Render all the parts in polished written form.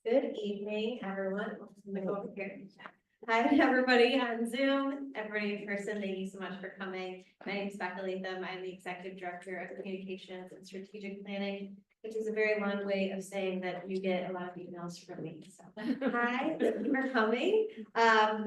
Good evening, everyone. I'm gonna go over here. Hi, everybody on Zoom, everybody in person, thank you so much for coming. My name is Becca Latham. I'm the Executive Director of Communications and Strategic Planning, which is a very long way of saying that you get a lot of emails from me. So, hi, thank you for coming.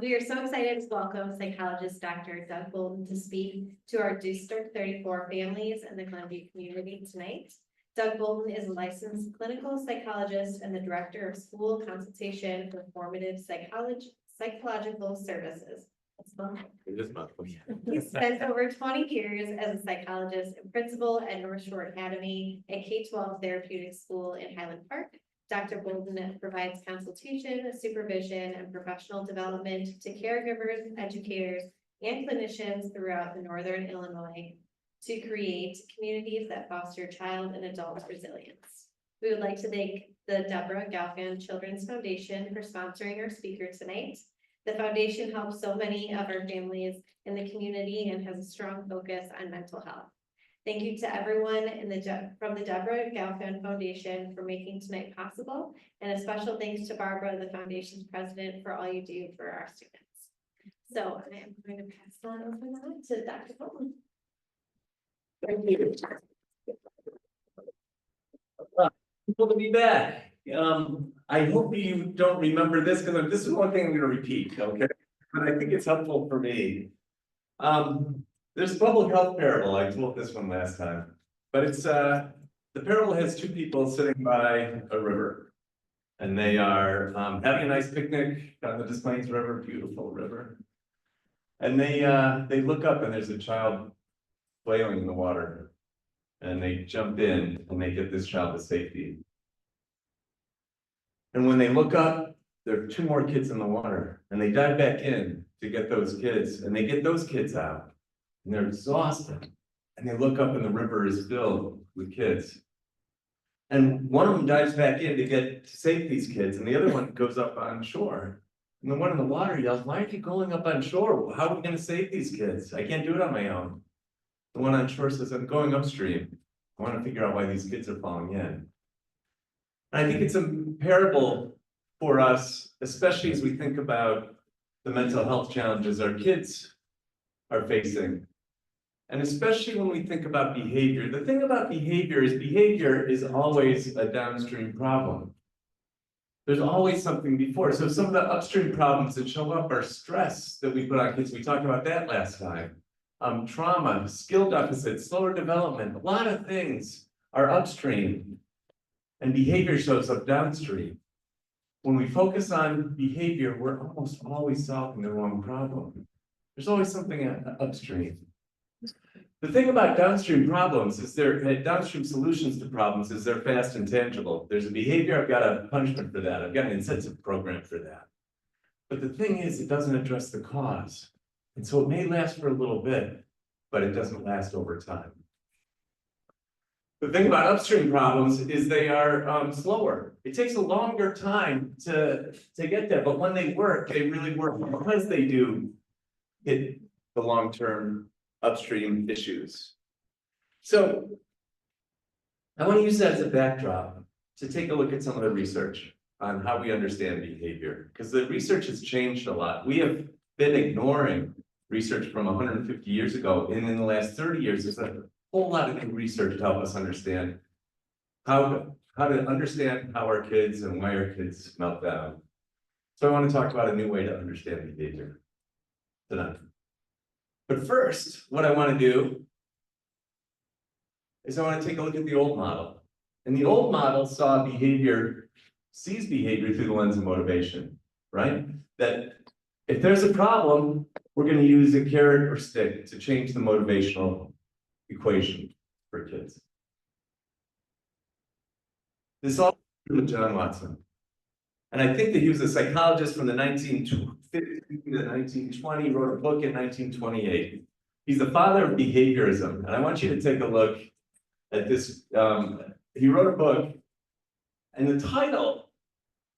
We are so excited to welcome psychologist Dr. Doug Bolton to speak to our District 34 families and the Glenview community tonight. Doug Bolton is a licensed clinical psychologist and the director of school consultation for formative psychological services. He spent over 20 years as a psychologist and principal at North Shore Academy, a K-12 therapeutic school in Highland Park. Dr. Bolton provides consultation, supervision, and professional development to caregivers, educators, and clinicians throughout the Northern Illinois to create communities that foster child and adult resilience. We would like to thank the Deborah Galfin Children's Foundation for sponsoring our speaker tonight. The foundation helps so many of our families in the community and has a strong focus on mental health. Thank you to everyone from the Deborah Galfin Foundation for making tonight possible, and a special thanks to Barbara, the foundation's president, for all you do for our students. So I am going to pass on over now to Dr. Bolton. Thank you. People to be back. I hope you don't remember this because this is one thing I'm going to repeat, okay? But I think it's helpful for me. There's a public health parable. I told this one last time, but it's the parable has two people sitting by a river, and they are having a nice picnic on the Des Plaines River, beautiful river. And they look up and there's a child flailing in the water, and they jump in and they get this child to safety. And when they look up, there are two more kids in the water, and they dive back in to get those kids, and they get those kids out, and they're exhausted. And they look up and the river is filled with kids. And one of them dives back in to save these kids, and the other one goes up on shore. And the one in the water yells, "Why are you going up on shore? How are we going to save these kids? I can't do it on my own." The one on shore says, "I'm going upstream. I want to figure out why these kids are falling in." And I think it's a parable for us, especially as we think about the mental health challenges our kids are facing. And especially when we think about behavior. The thing about behavior is always a downstream problem. There's always something before. So some of the upstream problems that show up are stress that we put on kids. We talked about that last time. Trauma, skill deficits, slower development, a lot of things are upstream, and behavior shows up downstream. When we focus on behavior, we're almost always solving the wrong problem. There's always something upstream. The thing about downstream problems is downstream solutions to problems is they're fast and tangible. There's a behavior, I've got a punishment for that, I've got an incentive program for that. But the thing is, it doesn't address the cause. And so it may last for a little bit, but it doesn't last over time. The thing about upstream problems is they are slower. It takes a longer time to get there, but when they work, they really work because they do hit the long-term upstream issues. So I want to use that as a backdrop to take a look at some of the research on how we understand behavior, because the research has changed a lot. We have been ignoring research from 150 years ago, and in the last 30 years, there's a whole lot of new research to help us understand how to understand how our kids and why our kids melt down. So I want to talk about a new way to understand behavior tonight. But first, what I want to do is I want to take a look at the old model. And the old model sees behavior through the lens of motivation, right? That if there's a problem, we're going to use a carrot or stick to change the motivational equation for kids. This all with John Watson. And I think that he was a psychologist from the 1950s to 1920, wrote a book in 1928. He's the father of behaviorism. And I want you to take a look at this. He wrote a book, and the title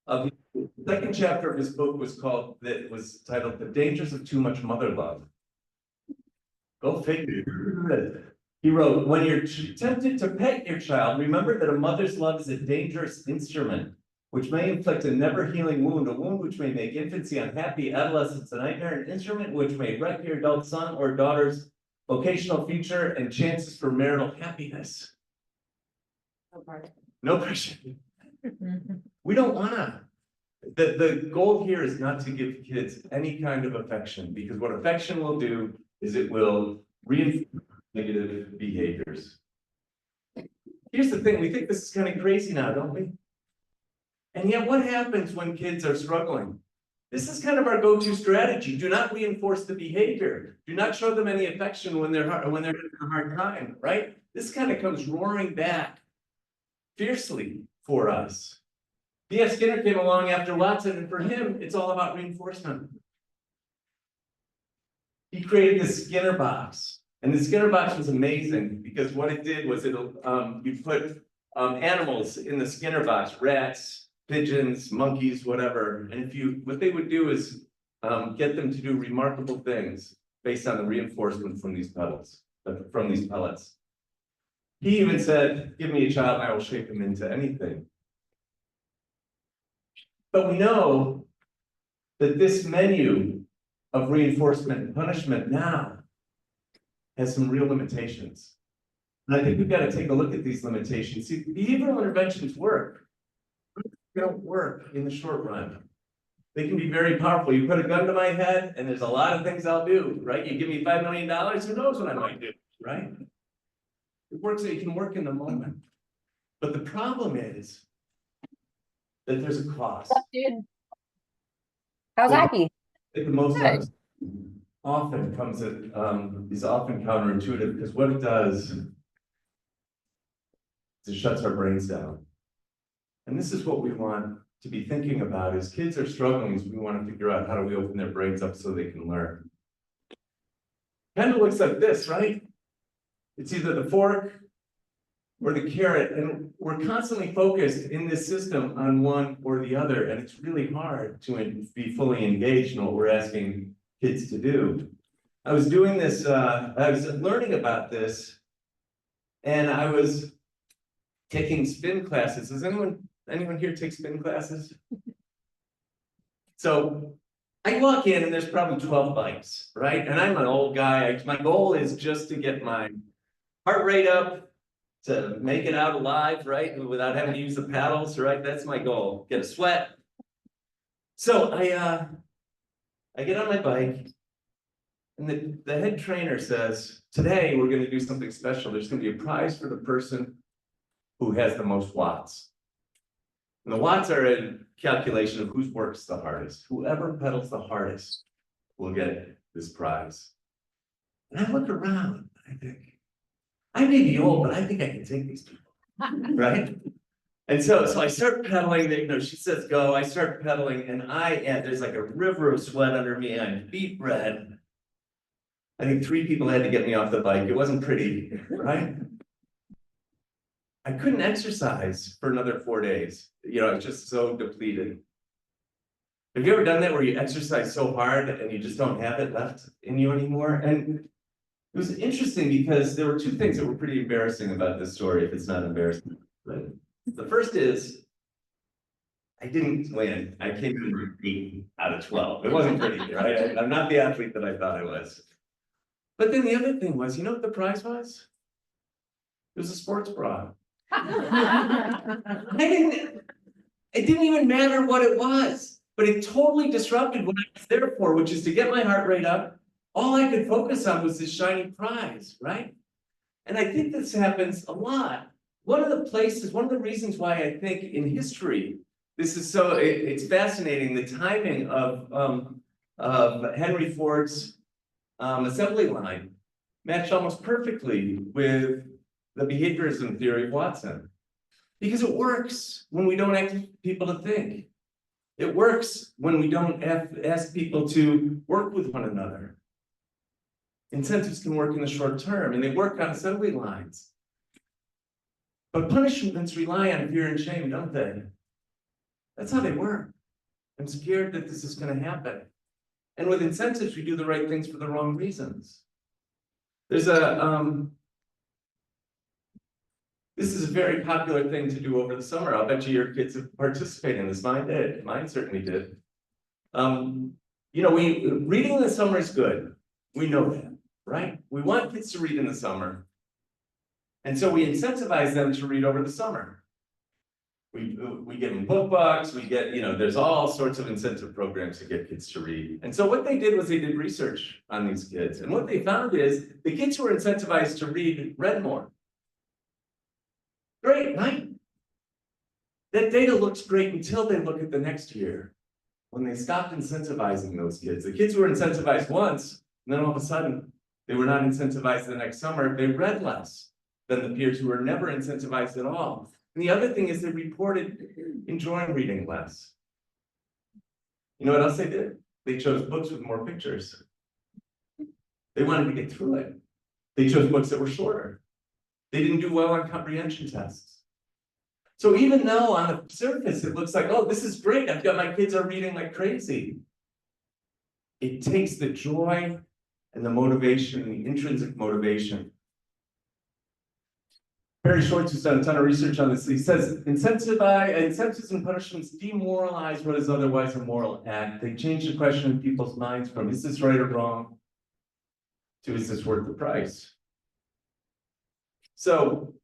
of the second chapter of his book was titled "The Dangers of Too Much Mother Love." Go figure. He wrote, "When you're tempted to pet your child, remember that a mother's love is a dangerous instrument. which may inflict a never-healing wound, a wound which may make infancy unhappy, adolescence a nightmare, an instrument which may wreck your adult son or daughter's vocational future and chances for marital happiness. No pressure. We don't wanna. The goal here is not to give kids any kind of affection, because what affection will do is it will reinforce negative behaviors. Here's the thing, we think this is kind of crazy now, don't we? And yet what happens when kids are struggling? This is kind of our go-to strategy. Do not reinforce the behavior. Do not show them any affection when they're having a hard time, right? This kind of comes roaring back fiercely for us. B.F. Skinner came along after Watson, and for him, it's all about reinforcement. He created the Skinner box, and the Skinner box was amazing because what it did was you put animals in the Skinner box, rats, pigeons, monkeys, whatever, and what they would do is get them to do remarkable things based on the reinforcement from these pellets. He even said, "Give me a child, and I will shape him into anything." But we know that this menu of reinforcement and punishment now has some real limitations. And I think we've got to take a look at these limitations. See, behavioral interventions work. They don't work in the short run. They can be very powerful. You put a gun to my head, and there's a lot of things I'll do, right? You give me $5 million, who knows what I might do, right? It works, it can work in the moment. But the problem is that there's a cost. Dude. How's hockey? The most often comes at is often counterintuitive, because what it does is it shuts our brains down. And this is what we want to be thinking about as kids are struggling, is we want to figure out how do we open their brains up so they can learn. Kind of looks like this, right? It's either the fork or the carrot, and we're constantly focused in this system on one or the other, and it's really hard to be fully engaged in what we're asking kids to do. I was doing this, I was learning about this, and I was taking spin classes. Does anyone here take spin classes? So I walk in and there's probably 12 bikes, right? And I'm an old guy. My goal is just to get my heart rate up, to make it out alive, right? Without having to use the paddles, right? That's my goal, get a sweat. So I get on my bike, and the head trainer says, today we're gonna do something special. There's gonna be a prize for the person who has the most watts. And the watts are a calculation of whose works the hardest. Whoever pedals the hardest will get this prize. And I look around, I think, I may be old, but I think I can take these people, right? And so I start pedaling, she says go, I start pedaling, and there's like a river of sweat under me, I'm beet red. I think 3 people had to get me off the bike, it wasn't pretty, right? I couldn't exercise for another 4 days, I was just so depleted. Have you ever done that where you exercise so hard and you just don't have it left in you anymore? And it was interesting because there were 2 things that were pretty embarrassing about this story, if it's not embarrassing. Right? The first is, I didn't win. I came in 8 out of 12. It wasn't pretty, right? I'm not the athlete that I thought I was. But then the other thing was, you know what the prize was? It was a sports bra. It didn't even matter what it was, but it totally disrupted what I was there for, which is to get my heart rate up. All I could focus on was this shiny prize, right? And I think this happens a lot. One of the reasons why I think in history, this is it's fascinating, the timing of Henry Ford's assembly line matched almost perfectly with the behaviorism theory of Watson. Because it works when we don't ask people to think. It works when we don't ask people to work with one another. Incentives can work in the short term, and they work on assembly lines. But punishments rely on fear and shame, don't they? That's how they work. I'm scared that this is going to happen. And with incentives, we do the right things for the wrong reasons. There's This is a very popular thing to do over the summer. I'll bet you your kids have participated in this. Mine did. Mine certainly did. You know, reading in the summer is good. We know that, right? We want kids to read in the summer. And so we incentivize them to read over the summer. We give them book bucks, we get, you know, there's all sorts of incentive programs to get kids to read. And so what they did was they did research on these kids. And what they found is the kids who were incentivized to read more. Great, right? That data looks great until they look at the next year, when they stopped incentivizing those kids. The kids who were incentivized once, and then all of a sudden, they were not incentivized the next summer, they read less than the peers who were never incentivized at all. And the other thing is they reported enjoying reading less. You know what else they did? They chose books with more pictures. They wanted to get through it. They chose books that were shorter. They didn't do well on comprehension tests. So even though on the surface it looks like, oh, this is great, I've got my kids are reading like crazy, it takes the joy and the motivation, the intrinsic motivation. Barry Schwartz has done a ton of research on this. He says incentives and punishments demoralize what is otherwise a moral act. They change the question in people's minds from is this right or wrong to is this worth the price? So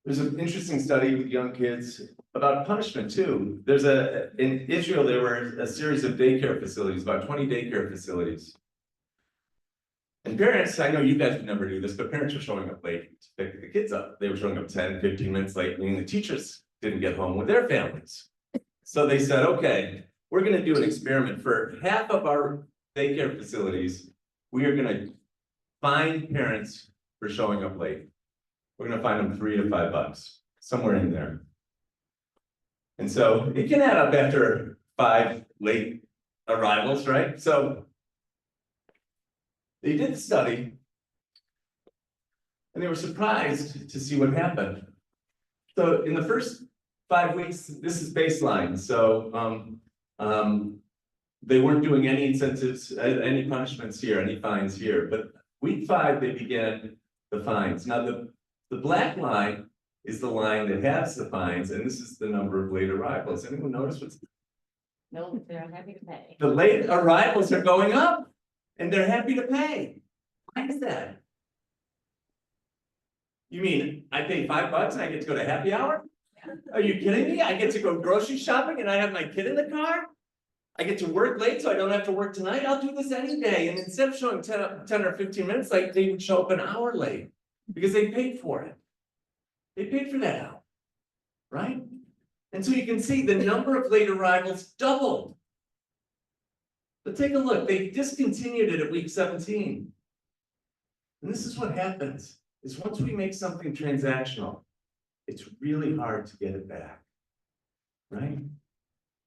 there's an interesting study with young kids about punishment too. In Israel, there were a series of daycare facilities, about 20 daycare facilities. And parents, I know you guys would never do this, but parents were showing up late to pick the kids up. They were showing up 10, 15 minutes late, meaning the teachers didn't get home with their families. So they said, okay, we're gonna do an experiment for half of our daycare facilities. We are gonna fine parents for showing up late. We're gonna fine them $3 to $5, somewhere in there. And so it can add up after 5 late arrivals, right? So they did the study and they were surprised to see what happened. So in the first 5 weeks, this is baseline. So they weren't doing any incentives, any punishments here, any fines here. But week 5, they began the fines. Now the black line is the line that has the fines, and this is the number of late arrivals. Anyone notice what's? No, they're happy to pay. The late arrivals are going up, and they're happy to pay. Why is that? You mean I pay $5 and I get to go to happy hour? Are you kidding me? I get to go grocery shopping and I have my kid in the car? I get to work late so I don't have to work tonight? I'll do this any day. And instead of showing 10 or 15 minutes late, they would show up an hour late because they paid for it. They paid for that hour, right? And so you can see the number of late arrivals doubled. But take a look, they discontinued it at week 17. And this is what happens, is once we make something transactional, it's really hard to get it back, right?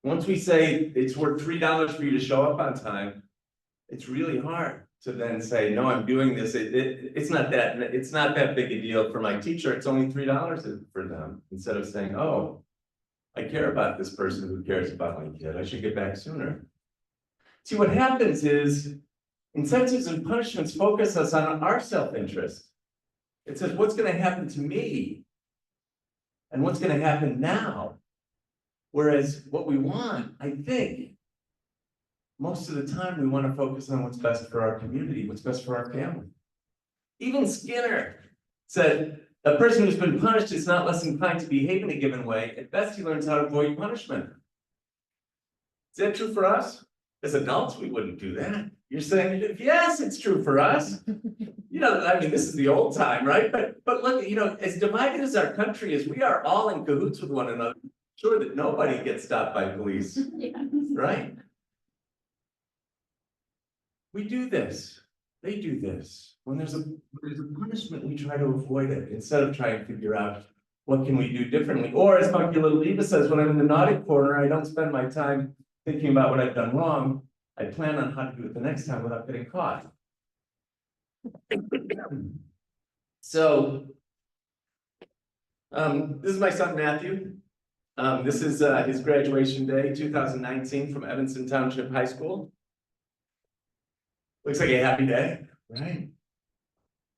Once we say it's worth $3 for you to show up on time, it's really hard to then say, no, I'm doing this. It's not that big a deal for my teacher. It's only $3 for them, instead of saying, oh, I care about this person who cares about my kid. I should get back sooner. See, what happens is incentives and punishments focus us on our self-interest. It says, what's going to happen to me? And what's going to happen now? Whereas what we want, I think, most of the time we want to focus on what's best for our community, what's best for our family. Even Skinner said, a person who's been punished is not less inclined to behave in a given way. At best, he learns how to avoid punishment. Is that true for us? As adults, we wouldn't do that. You're saying, yes, it's true for us. You know, I mean, this is the old time, right? But look, you know, as divided as our country is, we are all in cahoots with one another. Sure that nobody gets stopped by police, right? We do this. They do this. When there's a punishment, we try to avoid it instead of trying to figure out what can we do differently. Or as Monkey Little Eva says, when I'm in the naughty corner, I don't spend my time thinking about what I've done wrong. I plan on how to do it the next time without getting caught. So, this is my son Matthew. This is his graduation day, 2019, from Evanston Township High School. Looks like a happy day, right?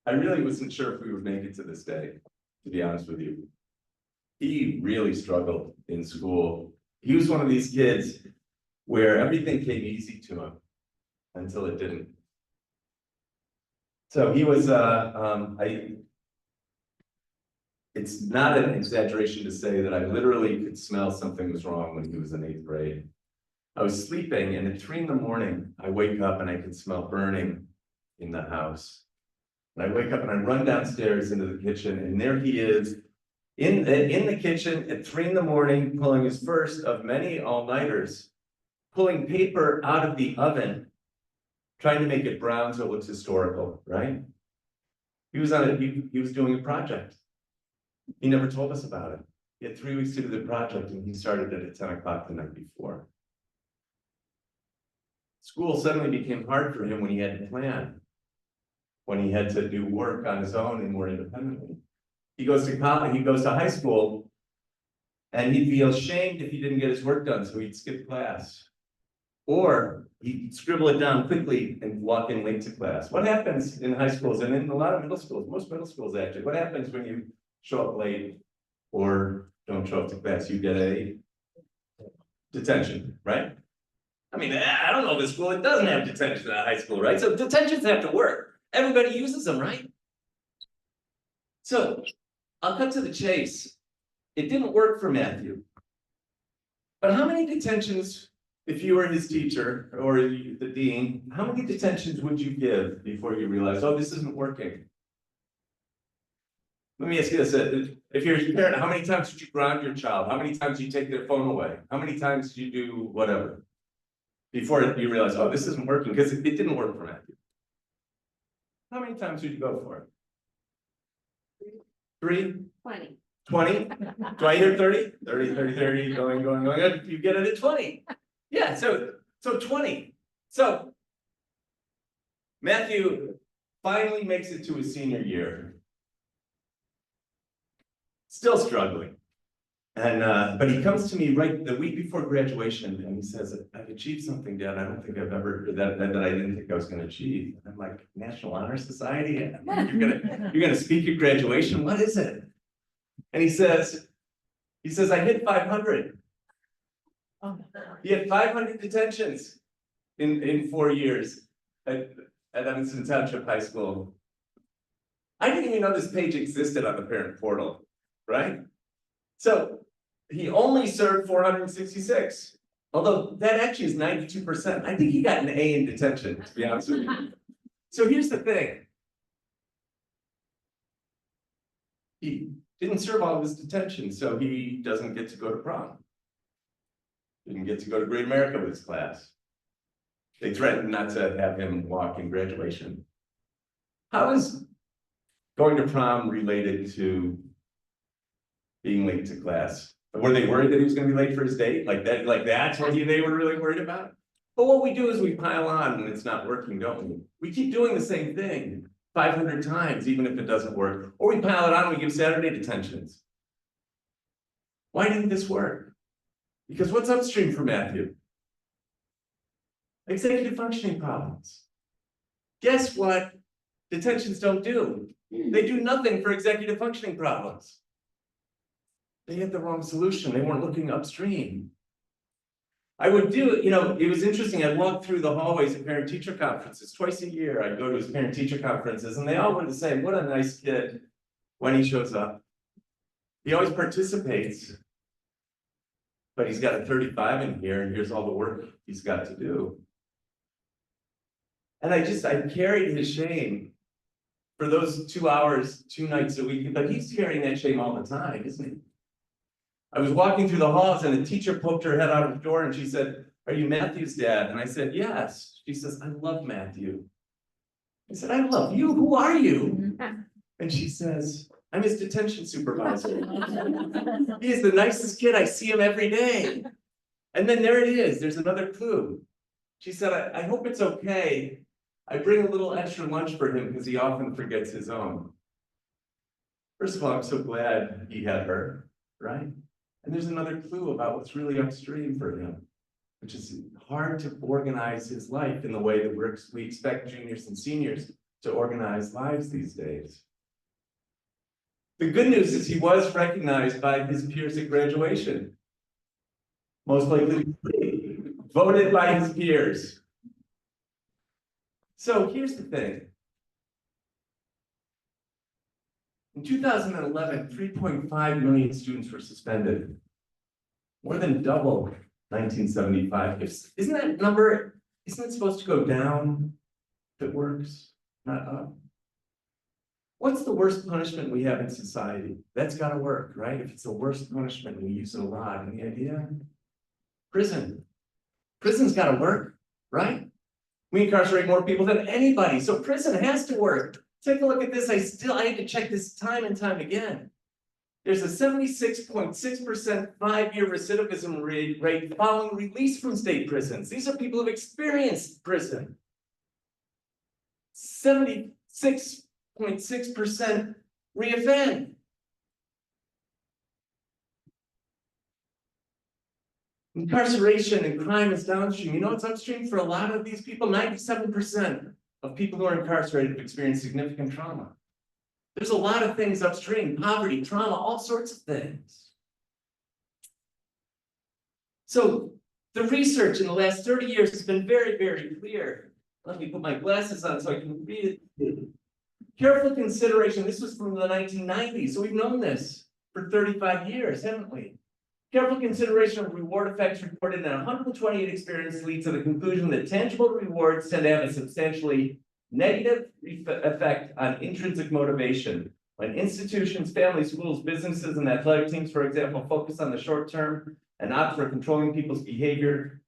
I really wasn't sure if we would make it to this day, to be honest with you. He really struggled in school. He was one of these kids where everything came easy to him until it didn't. So he was, it's not an exaggeration to say that I literally could smell something was wrong when he was in 8th grade. I was sleeping and at 3 in the morning, I wake up and I could smell burning in the house. And I wake up and I run downstairs into the kitchen and there he is in the kitchen at 3 in the morning, pulling his first of many all-nighters, pulling paper out of the oven, trying to make it brown so it looks historical, right? He was doing a project. He never told us about it. He had 3 weeks to do the project and he started it at 10 o'clock the night before. School suddenly became hard for him when he had to plan, when he had to do work on his own and more independently. He goes to college, he goes to high school, and he'd feel ashamed if he didn't get his work done, so he'd skip class. Or he'd scribble it down quickly and walk in late to class. What happens in high schools and in a lot of middle schools, most middle schools actually, what happens when you show up late or don't show up to class? You get a detention, right? I mean, I don't know this school, it doesn't have detention at high school, right? So detentions have to work. Everybody uses them, right? So I'll cut to the chase. It didn't work for Matthew. But how many detentions, if you were his teacher or the dean, how many detentions would you give before you realized, oh, this isn't working? Let me ask you this, if you're a parent, how many times did you ground your child? How many times did you take their phone away? How many times did you do whatever? Before you realize, oh, this isn't working, because it didn't work for Matthew. How many times did you go for it? 3? 20. 20? Do I hear 30? 30, 30, 30, going. You get it at 20. Yeah, so 20. So Matthew finally makes it to his senior year. Still struggling. And but he comes to me right the week before graduation and he says, I've achieved something, Dad, I don't think I've ever that I didn't think I was gonna achieve. And I'm like, National Honor Society? And I'm like, you're gonna speak at graduation? What is it? And he says, I hit 500. He had 500 detentions in 4 years at Evanston Township High School. I didn't even know this page existed on the parent portal, right? So he only served 466, although that actually is 92%. I think he got an A in detention, to be honest with you. So here's the thing. He didn't serve all of his detention, so he doesn't get to go to prom. Didn't get to go to Great America with his class. They threatened not to have him walk in graduation. How is going to prom related to being late to class? Were they worried that he was going to be late for his date? Like that's what they were really worried about? But what we do is we pile on when it's not working, don't we? We keep doing the same thing 500 times, even if it doesn't work. Or we pile it on and we give Saturday detentions. Why didn't this work? Because what's upstream for Matthew? Executive functioning problems. Guess what detentions don't do? They do nothing for executive functioning problems. They had the wrong solution. They weren't looking upstream. I would do, it was interesting. I walked through the hallways at parent-teacher conferences twice a year. I'd go to his parent-teacher conferences, and they all wanted to say, what a nice kid when he shows up. He always participates, but he's got a 35 in here, and here's all the work he's got to do. And I carried his shame for those 2 hours, 2 nights a week, but he's carrying that shame all the time, isn't he? I was walking through the halls and a teacher poked her head out of the door and she said, are you Matthew's dad? And I said, yes. She says, I love Matthew. I said, I love you. Who are you? And she says, I'm his detention supervisor. He is the nicest kid. I see him every day. And then there it is. There's another clue. She said, I hope it's okay. I bring a little extra lunch for him because he often forgets his own. First of all, I'm so glad he had her, right? And there's another clue about what's really upstream for him, which is hard to organize his life in the way that we expect juniors and seniors to organize lives these days. The good news is he was recognized by his peers at graduation. Most likely voted by his peers. So here's the thing. In 2011, 3.5 million students were suspended. More than double 1975. Isn't that number, isn't it supposed to go down if it works, not up? What's the worst punishment we have in society? That's gotta work, right? If it's the worst punishment, we use it a lot. Any idea? Prison. Prison's gotta work, right? We incarcerate more people than anybody, so prison has to work. Take a look at this. I had to check this time and time again. There's a 76.6% 5-year recidivism rate following release from state prisons. These are people who've experienced prison. 76.6% reoffend. Incarceration and crime is downstream. You know what's upstream for a lot of these people? 97% of people who are incarcerated have experienced significant trauma. There's a lot of things upstream: poverty, trauma, all sorts of things. So the research in the last 30 years has been very, very clear. Let me put my glasses on so I can read it. Careful consideration. This was from the 1990s, so we've known this for 35 years, haven't we? Careful consideration of reward effects reported in 128 experiences lead to the conclusion that tangible rewards tend to have a substantially negative effect on intrinsic motivation. When institutions, families, schools, businesses, and athletic teams, for example, focus on the short term and opt for controlling people's behavior,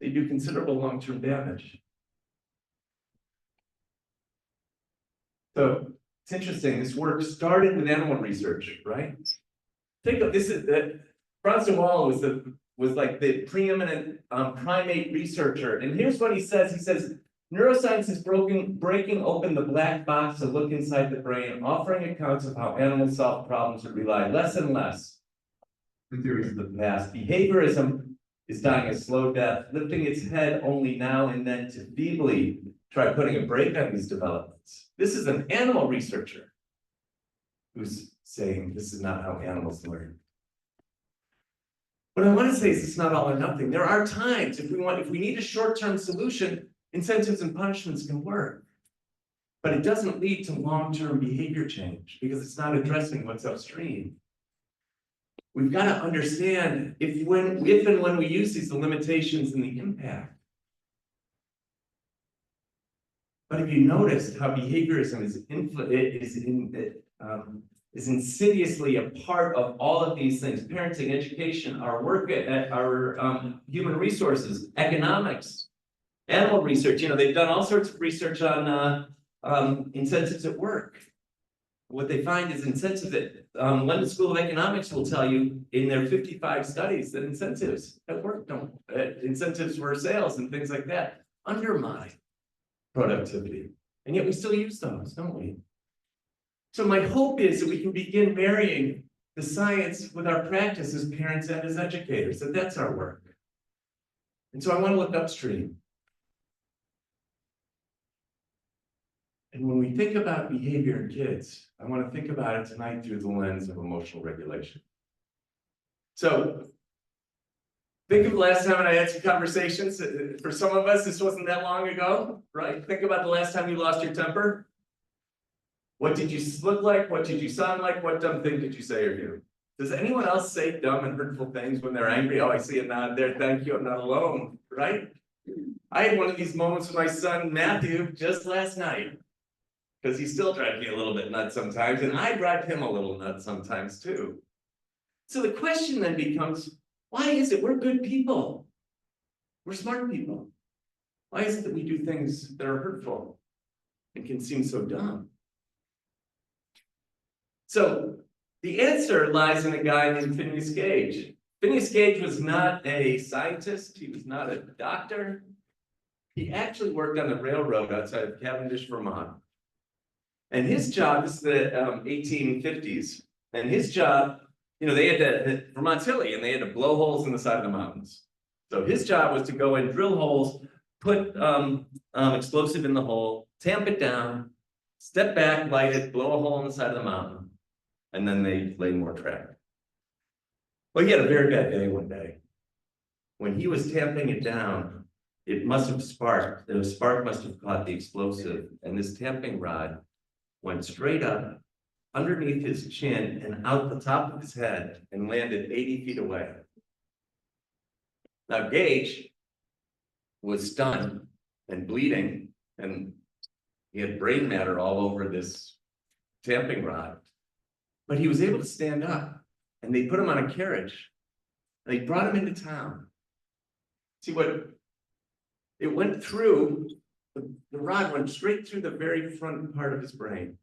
they do considerable long-term damage. So it's interesting, this work started with animal research, right? Think of this, Bronson Wall was like the preeminent primate researcher. And here's what he says, neuroscience is breaking open the black box to look inside the brain, offering accounts of how animals solve problems that rely less and less on theories of the past. Behaviorism is dying a slow death, lifting its head only now and then to feebly try putting a brake on these developments. This is an animal researcher who's saying this is not how animals learn. What I want to say is it's not all or nothing. There are times if we need a short-term solution, incentives and punishments can work. But it doesn't lead to long-term behavior change because it's not addressing what's upstream. We've got to understand if and when we use these, the limitations and the impact. But if you notice how behaviorism is insidiously a part of all of these things: parenting, education, our work, our human resources, economics, animal research. You know, they've done all sorts of research on incentives at work. What they find is incentives that London School of Economics will tell you in their 55 studies that incentives at work incentives for sales and things like that undermine productivity. And yet we still use those, don't we? So my hope is that we can begin marrying the science with our practice as parents and as educators, that that's our work. And so I want to look upstream. And when we think about behavior in kids, I want to think about it tonight through the lens of emotional regulation. So think of the last time I had some conversations. For some of us, this wasn't that long ago, right? Think about the last time you lost your temper. What did you look like? What did you sound like? What dumb thing did you say or do? Does anyone else say dumb and hurtful things when they're angry? Oh, I see a nod there. Thank you. I'm not alone, right? I had one of these moments with my son, Matthew, just last night, because he still drives me a little bit nuts sometimes, and I drive him a little nuts sometimes too. So the question then becomes, why is it we're good people? We're smart people. Why is it that we do things that are hurtful and can seem so dumb? So the answer lies in a guy named Phineas Gage. Phineas Gage was not a scientist. He was not a doctor. He actually worked on the railroad outside of Cavendish, Vermont. And his job, this is the 1850s, and his job, you know, they had to, Vermont's hilly, and they had to blow holes in the side of the mountains. So his job was to go and drill holes, put explosive in the hole, tamp it down, step back, light it, blow a hole in the side of the mountain, and then they lay more trap. Well, he had a very bad day one day. When he was tamping it down, it must have sparked. The spark must have caught the explosive, and this tamping rod went straight up underneath his chin and out the top of his head and landed 80 feet away. Now, Gage was stunned and bleeding, and he had brain matter all over this tamping rod. But he was able to stand up, and they put him on a carriage. They brought him into town. See what? It went through, the rod went straight through the very front part of his brain.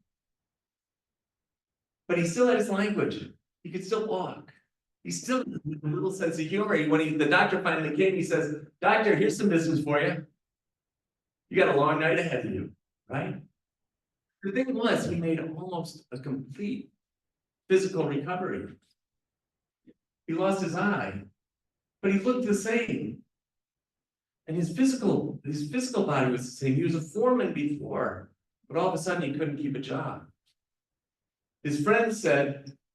But he still had his language. He could still walk. He still had a little sense of humor. When the doctor finally came, he says, "Doctor, here's some business for you. You got a long night ahead of you," right? The thing was, he made almost a complete physical recovery. He lost his eye, but he looked the same. And his physical body was the same. He was a foreman before, but all of a sudden he couldn't keep a job. His friends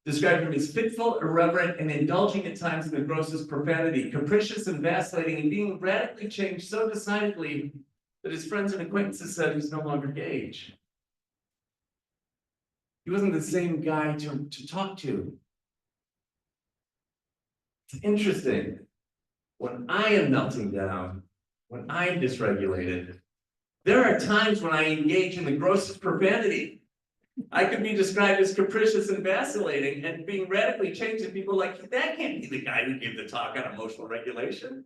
described him as fitful, irreverent, and indulging at times in the grossest profanity, capricious and vacillating, and being radically changed so decidedly that his friends and acquaintances said he was no longer Gage. He wasn't the same guy to talk to. It's interesting. When I am melting down, when I am dysregulated, there are times when I engage in the grossest profanity. I could be described as capricious and vacillating and being radically changed, and people are like, that can't be the guy who gave the talk on emotional regulation.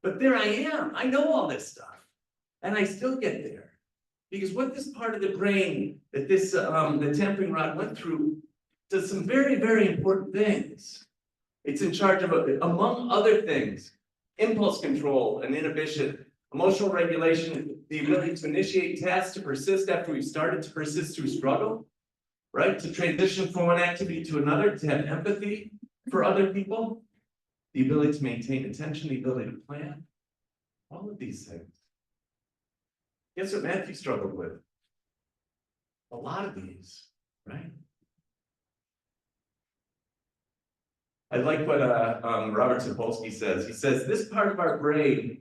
But there I am. I know all this stuff, and I still get there. Because what this part of the brain that the tampering rod went through does some very, very important things. It's in charge of, among other things, impulse control and inhibition, emotional regulation, the ability to initiate tasks, to persist after we've started, to persist through struggle, right? To transition from one activity to another, to have empathy for other people, the ability to maintain attention, the ability to plan, all of these things. Guess what Matthew struggled with? A lot of these, right? I like what Robert Sapolsky says. He says, this part of our brain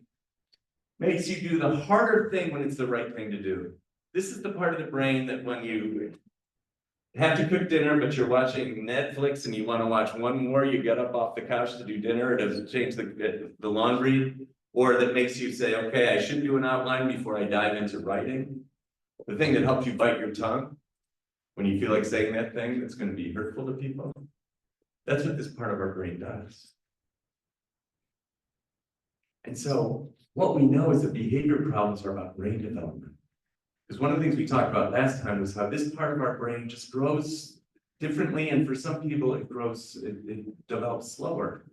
makes you do the harder thing when it's the right thing to do. This is the part of the brain that when you have to cook dinner, but you're watching Netflix and you want to watch one more, you get up off the couch to do dinner, it doesn't change the laundry, or that makes you say, okay, I should do an outline before I dive into writing. The thing that helps you bite your tongue when you feel like saying that thing that's going to be hurtful to people. That's what this part of our brain does. And so what we know is that behavior problems are about brain development. Because one of the things we talked about last time was how this part of our brain just grows differently, and for some people it develops slower.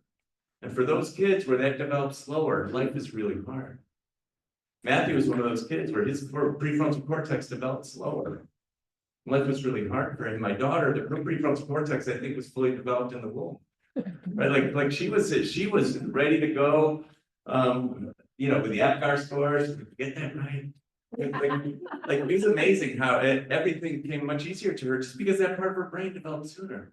And for those kids where that develops slower, life is really hard. Matthew was one of those kids where his prefrontal cortex developed slower. Life was really hard for him. My daughter, her prefrontal cortex, I think, was fully developed in the womb. Right? Like she was ready to go, with the APGAR scores, get that right. Like it was amazing how everything came much easier to her just because that part of her brain developed sooner.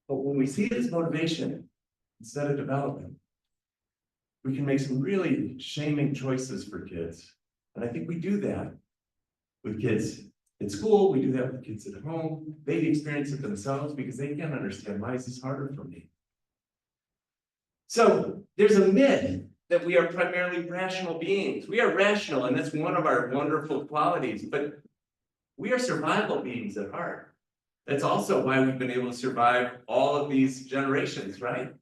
But when we see it as motivation instead of development, we can make some really shaming choices for kids. And I think we do that with kids in school, we do that with kids at home. They experience it themselves because they can't understand, why is this harder for me? So there's a myth that we are primarily rational beings. We are rational, and that's one of our wonderful qualities, but we are survival beings at heart. That's also why we've been able to survive all of these generations, right?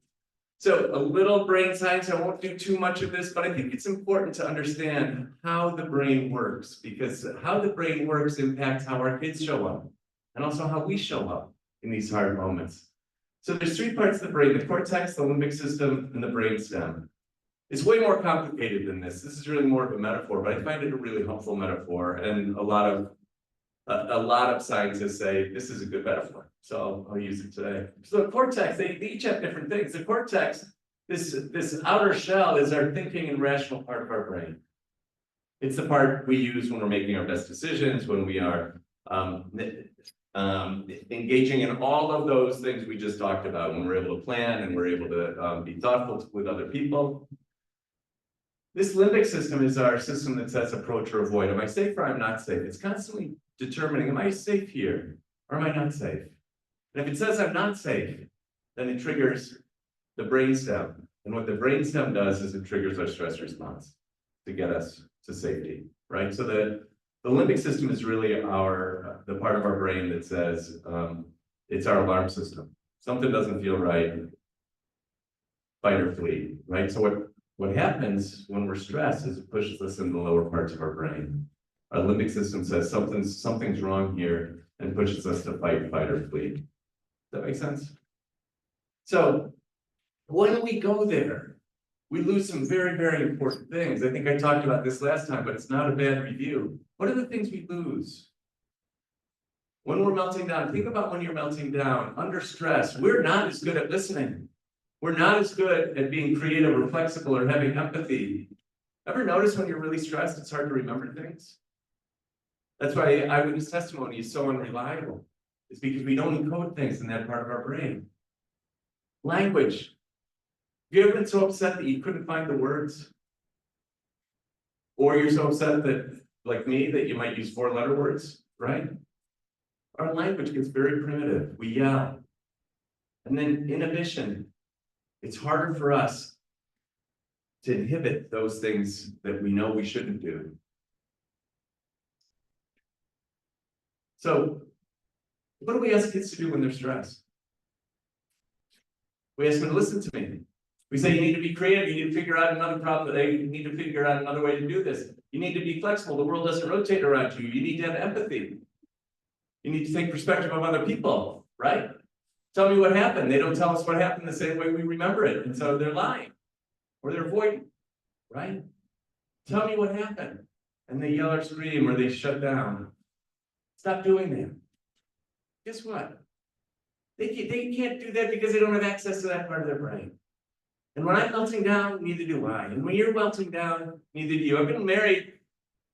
So a little brain science, I won't do too much of this, but I think it's important to understand how the brain works, because how the brain works impacts how our kids show up, and also how we show up in these hard moments. So there's three parts of the brain: the cortex, the limbic system, and the brainstem. It's way more complicated than this. This is really more of a metaphor, but I find it a really helpful metaphor, and a lot of scientists say this is a good metaphor, so I'll use it today. So the cortex, they each have different things. The cortex This outer shell is our thinking and rational part of our brain. It's the part we use when we're making our best decisions, when we are engaging in all of those things we just talked about, when we're able to plan and we're able to be thoughtful with other people. This limbic system is our system that says approach or avoid. Am I safe or I'm not safe? It's constantly determining, am I safe here or am I not safe? And if it says I'm not safe, then it triggers the brainstem. And what the brainstem does is it triggers our stress response to get us to safety, right? So the limbic system is really the part of our brain that says it's our alarm system. Something doesn't feel right, fight or flee, right? So what happens when we're stressed is it pushes us into the lower parts of our brain. Our limbic system says something's wrong here and pushes us to fight or flee. Does that make sense? So when we go there, we lose some very, very important things. I think I talked about this last time, but it's not a bad review. What are the things we lose? When we're melting down, think about when you're melting down. Under stress, we're not as good at listening. We're not as good at being creative or flexible or having empathy. Ever notice when you're really stressed, it's hard to remember things? That's why eyewitness testimony is so unreliable. It's because we don't encode things in that part of our brain. Language. Have you ever been so upset that you couldn't find the words? Or you're so upset that, like me, that you might use 4-letter words, right? Our language gets very primitive. We yell. And then inhibition. It's harder for us to inhibit those things that we know we shouldn't do. So, what do we ask kids to do when they're stressed? We ask them to listen to me. We say you need to be creative, you need to figure out another problem, you need to figure out another way to do this. You need to be flexible, the world doesn't rotate around you. You need to have empathy. You need to take perspective of other people, right? Tell me what happened. They don't tell us what happened the same way we remember it. And so they're lying or they're avoiding, right? Tell me what happened. And they yell or scream or they shut down. Stop doing that. Guess what? They can't do that because they don't have access to that part of their brain. And when I'm melting down, neither do I. And when you're melting down, neither do you. I've been married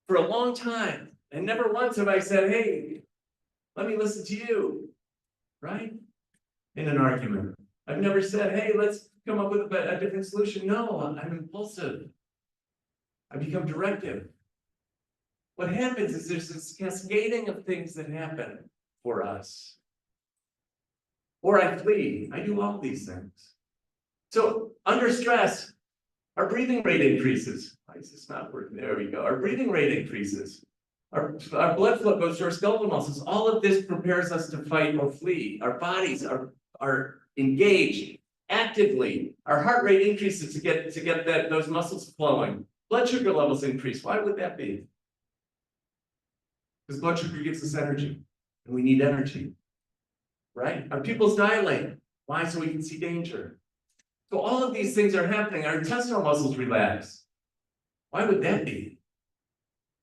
for a long time, and never once have I said, hey, let me listen to you, right? In an argument. I've never said, hey, let's come up with a different solution. No, I'm impulsive. I become directive. What happens is there's this cascading of things that happen for us. Or I flee. I do all these things. So under stress, our breathing rate increases. Why is this not working? There we go. Our breathing rate increases. Our blood flow goes to our skeletal muscles. All of this prepares us to fight or flee. Our bodies are engaged actively. Our heart rate increases to get those muscles flowing. Blood sugar levels increase. Why would that be? Because blood sugar gives us energy, and we need energy, right? Our pupils dilate. Why? So we can see danger. So all of these things are happening. Our intestinal muscles relax. Why would that be?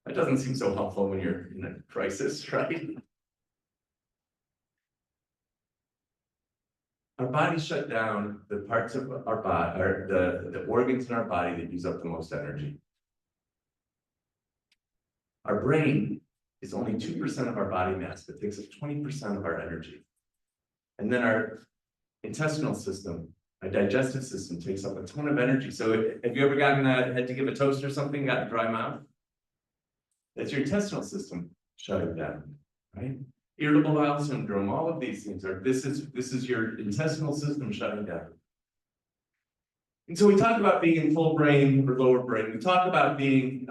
That doesn't seem so helpful when you're in a crisis, right? Our bodies shut down the parts of our body, or the organs in our body that use up the most energy. Our brain is only 2% of our body mass, but takes up 20% of our energy. And then our intestinal system, our digestive system, takes up a ton of energy. So have you ever had to give a toast or something, got a dry mouth? That's your intestinal system shutting down, right? Irritable bowel syndrome, all of these things this is your intestinal system shutting down. And so we talk about being in full brain or lower brain. We talk about being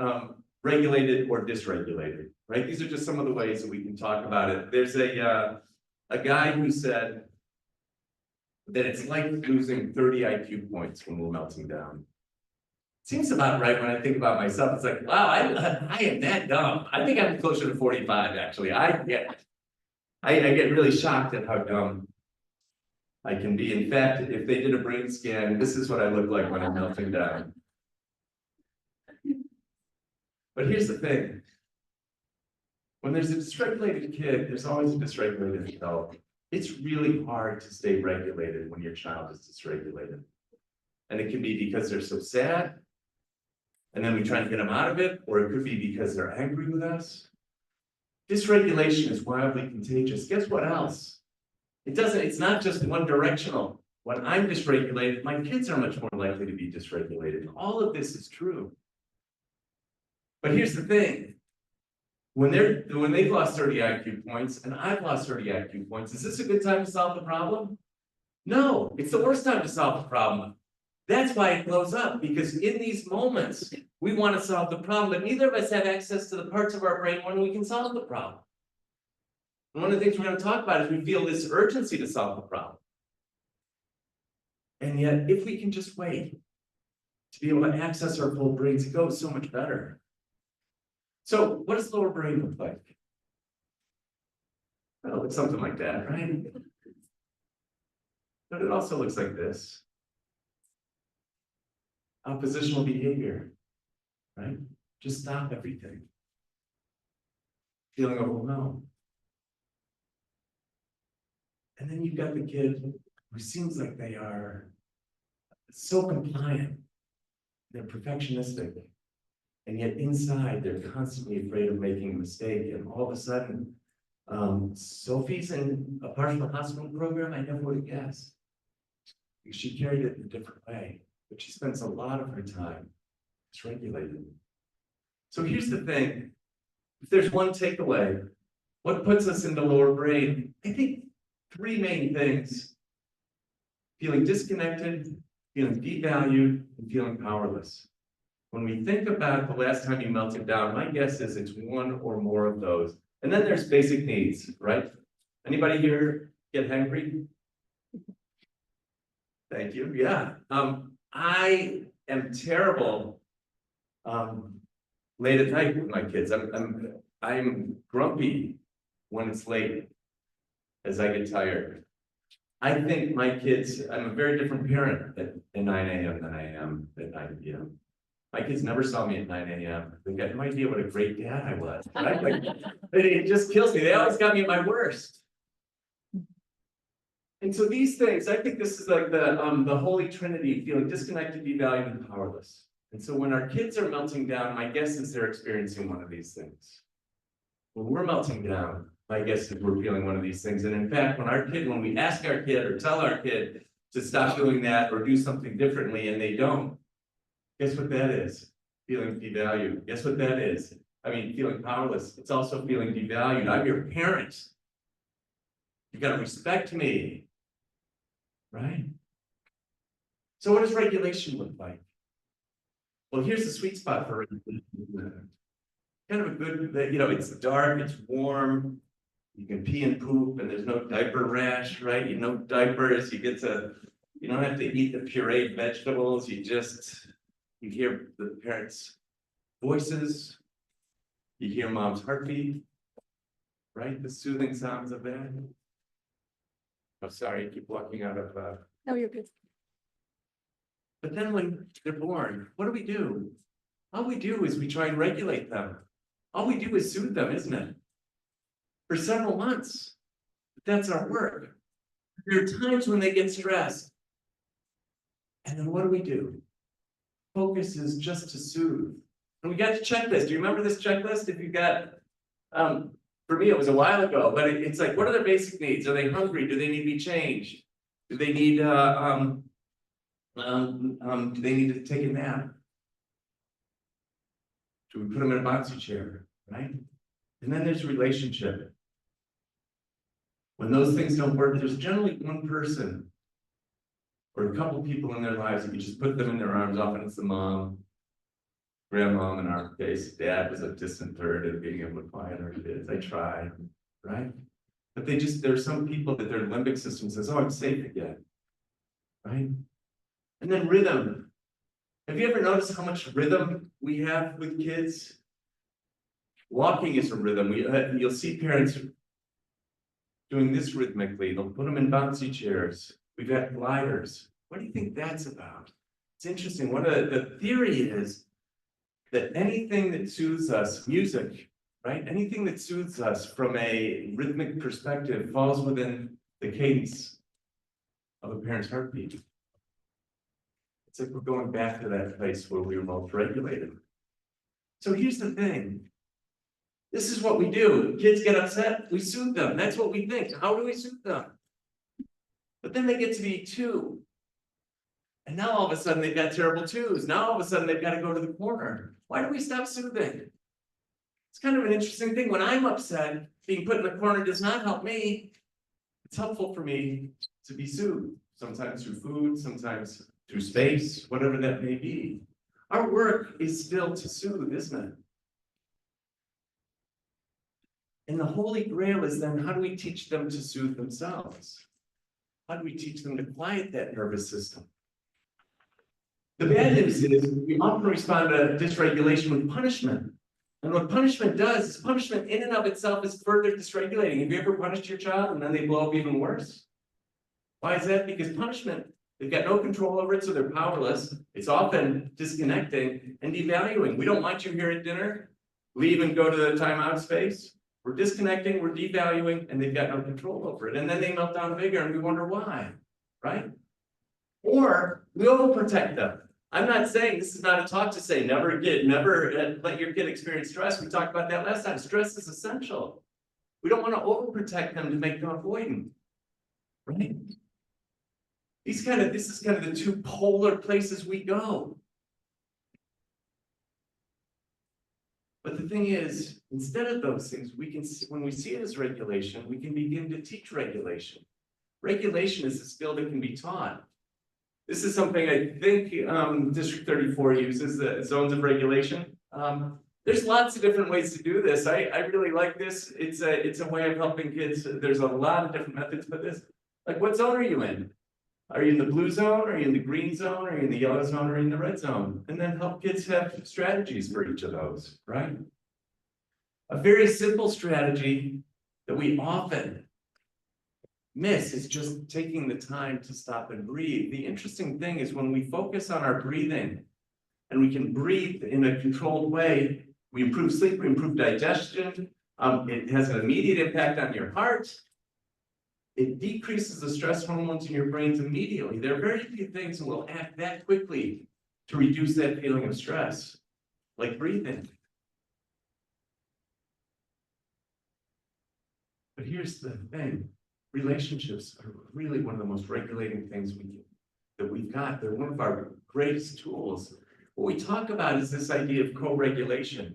regulated or dysregulated, right? These are just some of the ways that we can talk about it. There's a guy who said that it's like losing 30 IQ points when we're melting down. Seems about right when I think about myself. It's like, wow, I am that dumb. I think I'm closer to 45, actually. I get really shocked at how dumb I can be. In fact, if they did a brain scan, this is what I look like when I'm melting down. But here's the thing. When there's a dysregulated kid, there's always a dysregulated adult. It's really hard to stay regulated when your child is dysregulated. And it can be because they're so sad. And then we try and get them out of it, or it could be because they're angry with us. Dysregulation is wildly contagious. Guess what else? It's not just one directional. When I'm dysregulated, my kids are much more likely to be dysregulated. All of this is true. But here's the thing. When they've lost 30 IQ points and I've lost 30 IQ points, is this a good time to solve the problem? No, it's the worst time to solve the problem. That's why it blows up, because in these moments, we want to solve the problem, but neither of us have access to the parts of our brain when we can solve the problem. And one of the things we're going to talk about is we feel this urgency to solve the problem. And yet, if we can just wait to be able to access our full brains, it goes so much better. So what does the lower brain look like? Well, it's something like that, right? But it also looks like this. Oppositional behavior, right? Just stop everything. Feeling overwhelmed. And then you've got the kid who seems like they are so compliant. They're perfectionistic. And yet inside, they're constantly afraid of making a mistake. And all of a sudden, Sophie's in a partial hospital program. I never would have guessed. Because she carried it in a different way. But she spends a lot of her time dysregulated. So here's the thing. If there's one takeaway, what puts us in the lower brain? I think three main things. Feeling disconnected, feeling devalued, and feeling powerless. When we think about the last time you melted down, my guess is it's one or more of those. And then there's basic needs, right? Anybody here get hungry? Thank you, yeah. I am terrible late at night with my kids. I'm grumpy when it's late as I get tired. I think my kids, I'm a very different parent at 9 a.m. than I am at 9 p.m. My kids never saw me at 9 a.m. They got no idea what a great dad I was. Right? Like, it just kills me. They always got me at my worst. And so these things, I think this is like the holy trinity, feeling disconnected, devalued, and powerless. And so when our kids are melting down, my guess is they're experiencing one of these things. When we're melting down, my guess is we're feeling one of these things. And in fact, when we ask our kid or tell our kid to stop doing that or do something differently and they don't, guess what that is? Feeling devalued. Guess what that is? Feeling powerless. It's also feeling devalued. I'm your parent. You gotta respect me. Right? So what does regulation look like? Well, here's the sweet spot for regulation. Kind of a good, it's dark, it's warm, you can pee and poop, and there's no diaper rash, right? No diapers, you don't have to eat the pureed vegetables, you hear the parents' voices, you hear mom's heartbeat, right? The soothing sounds of that. Oh, sorry, I keep walking out of, No, you're good. But then when they're born, what do? All we do is we try and regulate them. All we do is soothe them, isn't it? For several months. That's our work. There are times when they get stressed. And then what do? Focus is just to soothe. And we got to checklist. Do you remember this checklist? If you got, for me, it was a while ago, but it's like, what are their basic needs? Are they hungry? Do they need to be changed? Do they need, do they need to take a nap? Do we put them in a bouncy chair, right? And then there's relationship. When those things don't work, there's generally one person or a couple people in their lives that you just put them in their arms. Often it's the mom, grandmom in our case. Dad was a distant third in being able to quiet our kids. I tried, right? But there's some people that their limbic system says, oh, I'm safe again, right? And then rhythm. Have you ever noticed how much rhythm we have with kids? Walking is a rhythm. You'll see parents doing this rhythmically. They'll put them in bouncy chairs. We've got gliders. What do you think that's about? It's interesting. One of the theory is that anything that soothes us, music, right? Anything that soothes us from a rhythmic perspective falls within the cadence of a parent's heartbeat. It's like we're going back to that place where we were most regulated. So here's the thing. This is what we do. Kids get upset, we soothe them. That's what we think. How do we soothe them? But then they get to be 2. And now all of a sudden they've got terrible 2s. Now all of a sudden they've got to go to the corner. Why do we stop soothing? It's kind of an interesting thing. When I'm upset, being put in the corner does not help me. It's helpful for me to be soothed. Sometimes through food, sometimes through space, whatever that may be. Our work is still to soothe, isn't it? And the Holy Grail is then, how do we teach them to soothe themselves? How do we teach them to quiet that nervous system? The bad news is we often respond to dysregulation with punishment. And what punishment does is punishment in and of itself is further dysregulating. Have you ever punished your child and then they blow up even worse? Why is that? Because punishment, they've got no control over it, so they're powerless. It's often disconnecting and devaluing. We don't want you here at dinner. Leave and go to the timeout space. We're disconnecting, we're devaluing, and they've got no control over it. And then they melt down bigger and we wonder why, right? Or we overprotect them. I'm not saying, this is not a talk to say never let your kid experience stress. We talked about that last time. Stress is essential. We don't want to overprotect them to make them avoidant, right? This is kind of the 2 polar places we go. But the thing is, instead of those things, we can, when we see it as regulation, we can begin to teach regulation. Regulation is a skill that can be taught. This is something I think District 34 uses, the zones of regulation. There's lots of different ways to do this. I really like this. It's a way of helping kids. There's a lot of different methods for this. Like, what zone are you in? Are you in the blue zone? Are you in the green zone? Are you in the yellow zone? Or are you in the red zone? And then help kids have strategies for each of those, right? A very simple strategy that we often miss is just taking the time to stop and breathe. The interesting thing is when we focus on our breathing and we can breathe in a controlled way, we improve sleep, we improve digestion. It has an immediate impact on your heart. It decreases the stress hormones in your brains immediately. There are very few things that will act that quickly to reduce that feeling of stress, like breathing. But here's the thing. Relationships are really one of the most regulating things that we've got. They're one of our greatest tools. What we talk about is this idea of co-regulation.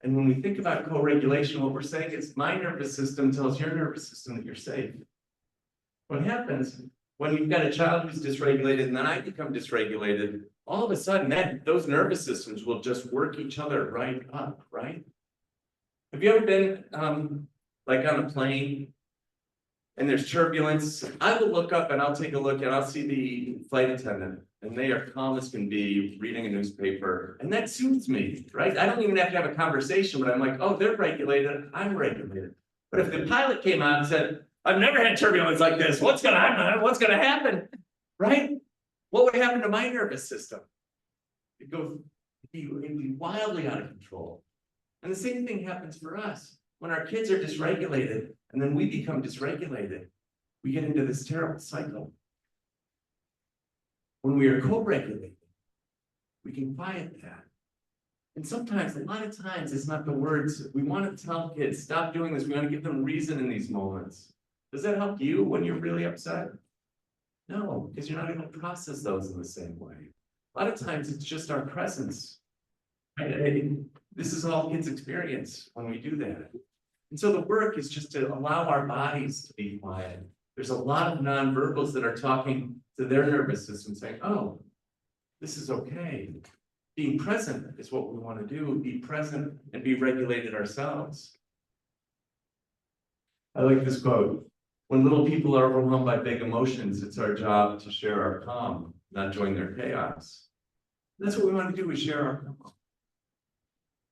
And when we think about co-regulation, what we're saying is my nervous system tells your nervous system that you're safe. What happens when you've got a child who's dysregulated and then I become dysregulated, all of a sudden those nervous systems will just work each other right up, right? Have you ever been like on a plane and there's turbulence? I will look up and I'll take a look and I'll see the flight attendant and they are calm as can be reading a newspaper, and that soothes me, right? I don't even have to have a conversation, but I'm like, oh, they're regulated, I'm regulated. But if the pilot came out and said, I've never had turbulence like this, what's gonna happen? What's gonna happen? Right? What would happen to my nervous system? It'd be wildly out of control. And the same thing happens for us. When our kids are dysregulated and then we become dysregulated, we get into this terrible cycle. When we are co-regulated, we can quiet that. And sometimes, a lot of times, it's not the words. We want to tell kids, stop doing this. We want to give them reason in these moments. Does that help you when you're really upset? No, because you're not able to process those in the same way. A lot of times, it's just our presence. This is all kids experience when we do that. And so the work is just to allow our bodies to be quiet. There's a lot of nonverbals that are talking to their nervous system saying, oh, this is okay. Being present is what we want to do, be present and be regulated ourselves. I like this quote. When little people are overwhelmed by big emotions, it's our job to share our calm, not join their chaos. And that's what we want to do, we share our calm.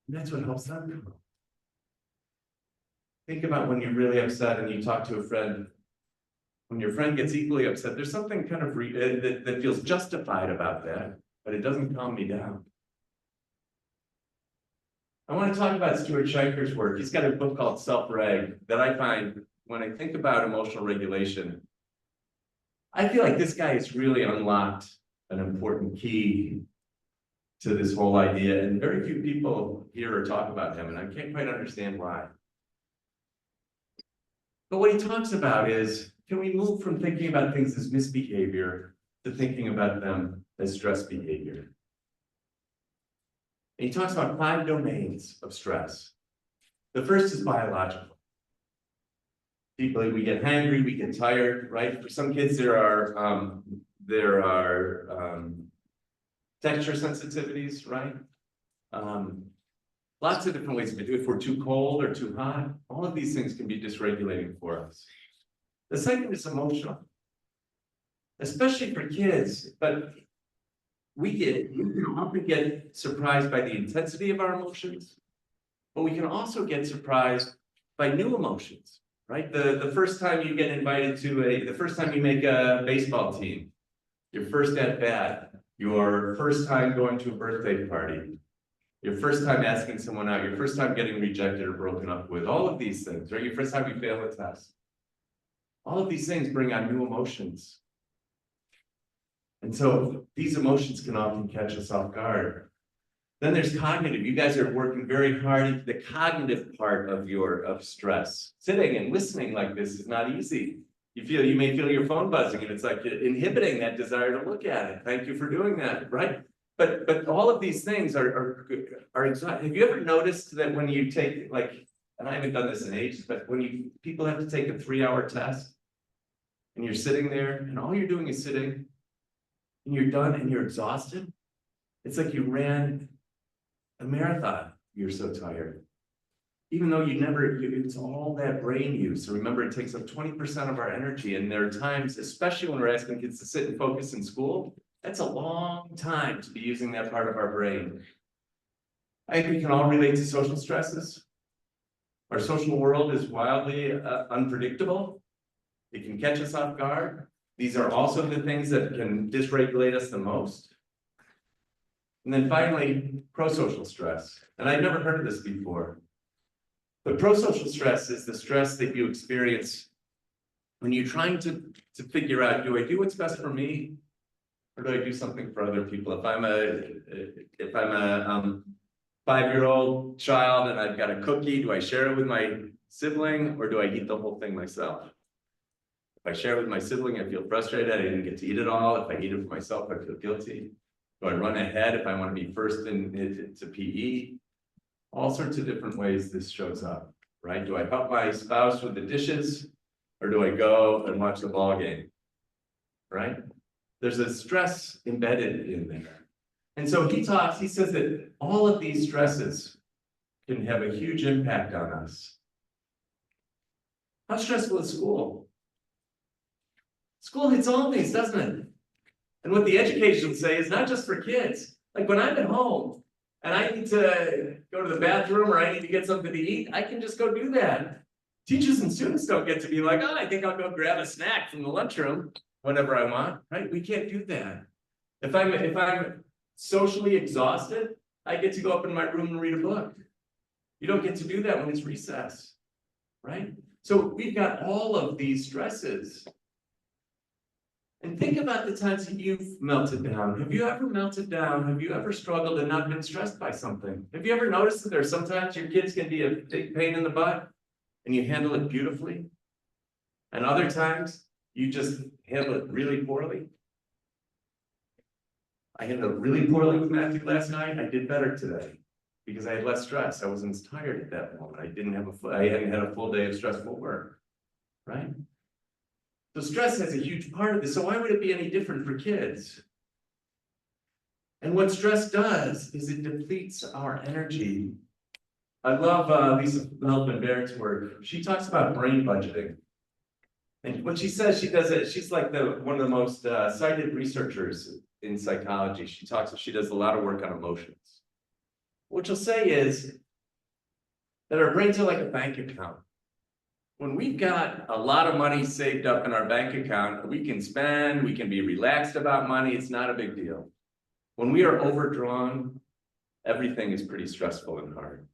And that's what helps them come. Think about when you're really upset and you talk to a friend. When your friend gets equally upset, there's something kind of that feels justified about that, but it doesn't calm me down. I want to talk about Stuart Scheiker's work. He's got a book called Self-Reg that I find, when I think about emotional regulation, I feel like this guy has really unlocked an important key to this whole idea, and very few people hear or talk about him, and I can't quite understand why. But what he talks about is, can we move from thinking about things as misbehavior to thinking about them as stress behavior? And he talks about 5 domains of stress. The first is biological. People, we get hangry, we get tired, right? For some kids, there are texture sensitivities, right? Lots of different ways to do it. If we're too cold or too hot, all of these things can be dysregulating for us. The second is emotional, especially for kids, but we can often get surprised by the intensity of our emotions, but we can also get surprised by new emotions, right? The first time you get invited to the first time you make a baseball team, your first at bat, your first time going to a birthday party, your first time asking someone out, your first time getting rejected or broken up with, all of these things, right? Your first time you fail a test. All of these things bring on new emotions. And so these emotions can often catch us off guard. Then there's cognitive. You guys are working very hard. The cognitive part of stress. Sitting and listening like this is not easy. You may feel your phone buzzing, and it's like inhibiting that desire to look at it. Thank you for doing that, right? But all of these things are exhausting. Have you ever noticed that when you take, like, and I haven't done this in ages, but when people have to take a 3-hour test, and you're sitting there, and all you're doing is sitting, and you're done, and you're exhausted. It's like you ran a marathon. You're so tired. Even though it's all that brain use. So remember, it takes up 20% of our energy. And there are times, especially when we're asking kids to sit and focus in school, that's a long time to be using that part of our brain. I think we can all relate to social stresses. Our social world is wildly unpredictable. It can catch us off guard. These are also the things that can dysregulate us the most. And then finally, prosocial stress. And I'd never heard of this before. But prosocial stress is the stress that you experience when you're trying to figure out, do I do what's best for me? Or do I do something for other people? If I'm a 5-year-old child and I've got a cookie, do I share it with my sibling or do I eat the whole thing myself? If I share it with my sibling, I feel frustrated. I didn't get to eat it all. If I eat it for myself, I feel guilty. Do I run ahead if I want to be first to PE? All sorts of different ways this shows up, right? Do I help my spouse with the dishes or do I go and watch the ball game, right? There's a stress embedded in there. And so he says that all of these stresses can have a huge impact on us. How stressful is school? School hits all these, doesn't it? And what the education would say is not just for kids. Like when I'm at home and I need to go to the bathroom or I need to get something to eat, I can just go do that. Teachers and students don't get to be like, oh, I think I'll go grab a snack from the lunchroom whenever I want, right? We can't do that. If I'm socially exhausted, I get to go up in my room and read a book. You don't get to do that when it's recess, right? So we've got all of these stresses. And think about the times that you've melted down. Have you ever melted down? Have you ever struggled and not been stressed by something? Have you ever noticed that there's sometimes your kids can be a big pain in the butt and you handle it beautifully? And other times you just handle it really poorly? I handled it really poorly with Matthew last night. I did better today because I had less stress. I wasn't as tired at that moment. I hadn't had a full day of stressful work, right? So stress has a huge part of this. So why would it be any different for kids? And what stress does is it depletes our energy. I love Lisa Feldman-Barrett's work. She talks about brain budgeting. And what she says, she does it, she's like one of the most cited researchers in psychology. She does a lot of work on emotions. What she'll say is that our brains are like a bank account. When we've got a lot of money saved up in our bank account, we can spend, we can be relaxed about money, it's not a big deal. When we are overdrawn, everything is pretty stressful and hard.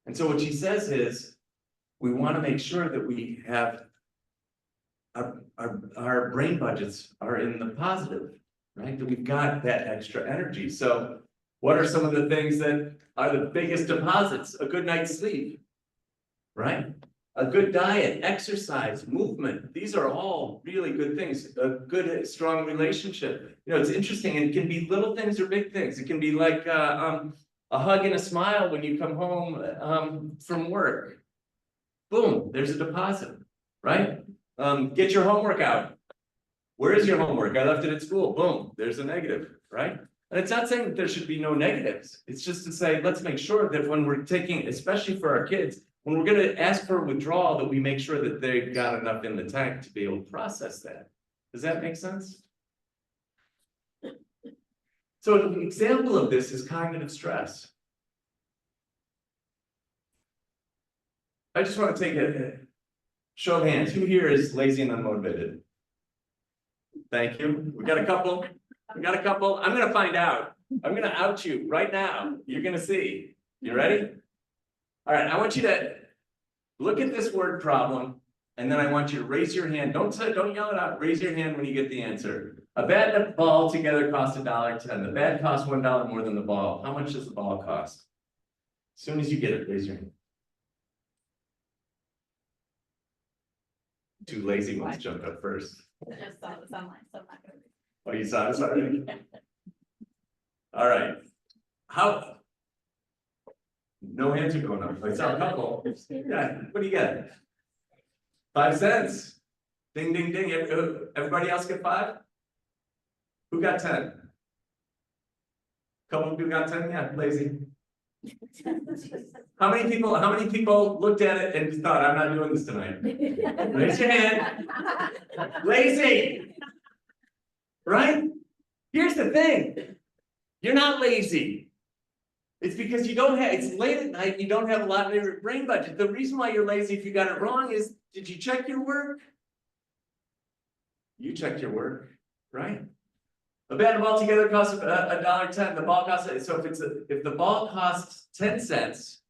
And so what she says is, we want to make sure that we have our brain budgets are in the positive. right? That we've got that extra energy. So what are some of the things that are the biggest deposits? A good night's sleep, right? A good diet, exercise, movement. These are all really good things. A good, strong relationship. You know, it's interesting. It can be little things or big things. It can be like a hug and a smile when you come home from work. Boom, there's a deposit, right? Get your homework out. Where is your homework? I left it at school. Boom, there's a negative, right? And it's not saying that there should be no negatives. It's just to say, let's make sure that when we're taking, especially for our kids, when we're going to ask for withdrawal, that we make sure that they've got enough in the tank to be able to process that. Does that make sense? So an example of this is cognitive stress. I just want to take a show of hands. Who here is lazy and unmotivated? Thank you. We got a couple. We got a couple. I'm going to find out. I'm going to out you right now. You're going to see. You ready? All right. I want you to look at this word problem, and then I want you to raise your hand. Don't yell it out. Raise your hand when you get the answer. A bat and a ball together cost $1.10. The bat costs $1 more than the ball. How much does the ball cost? As soon as you get it, raise your hand. Two lazy ones jumped up first. I just saw this online, so I'm not gonna. Oh, you saw this already? All right. How? No hands are going up. I saw a couple. Yeah, what do you get? 5 cents. Ding, ding, ding. Everybody else get 5? Who got 10? Couple of people got 10? Yeah, lazy. How many people looked at it and thought, I'm not doing this tonight? Raise your hand. Lazy. Right? Here's the thing. You're not lazy. It's because you don't have, it's late at night, you don't have a lot of your brain budget. The reason why you're lazy if you got it wrong is, did you check your work? You checked your work, right? A bat and ball together costs $1.10. The ball costs, so if the ball costs 10 cents,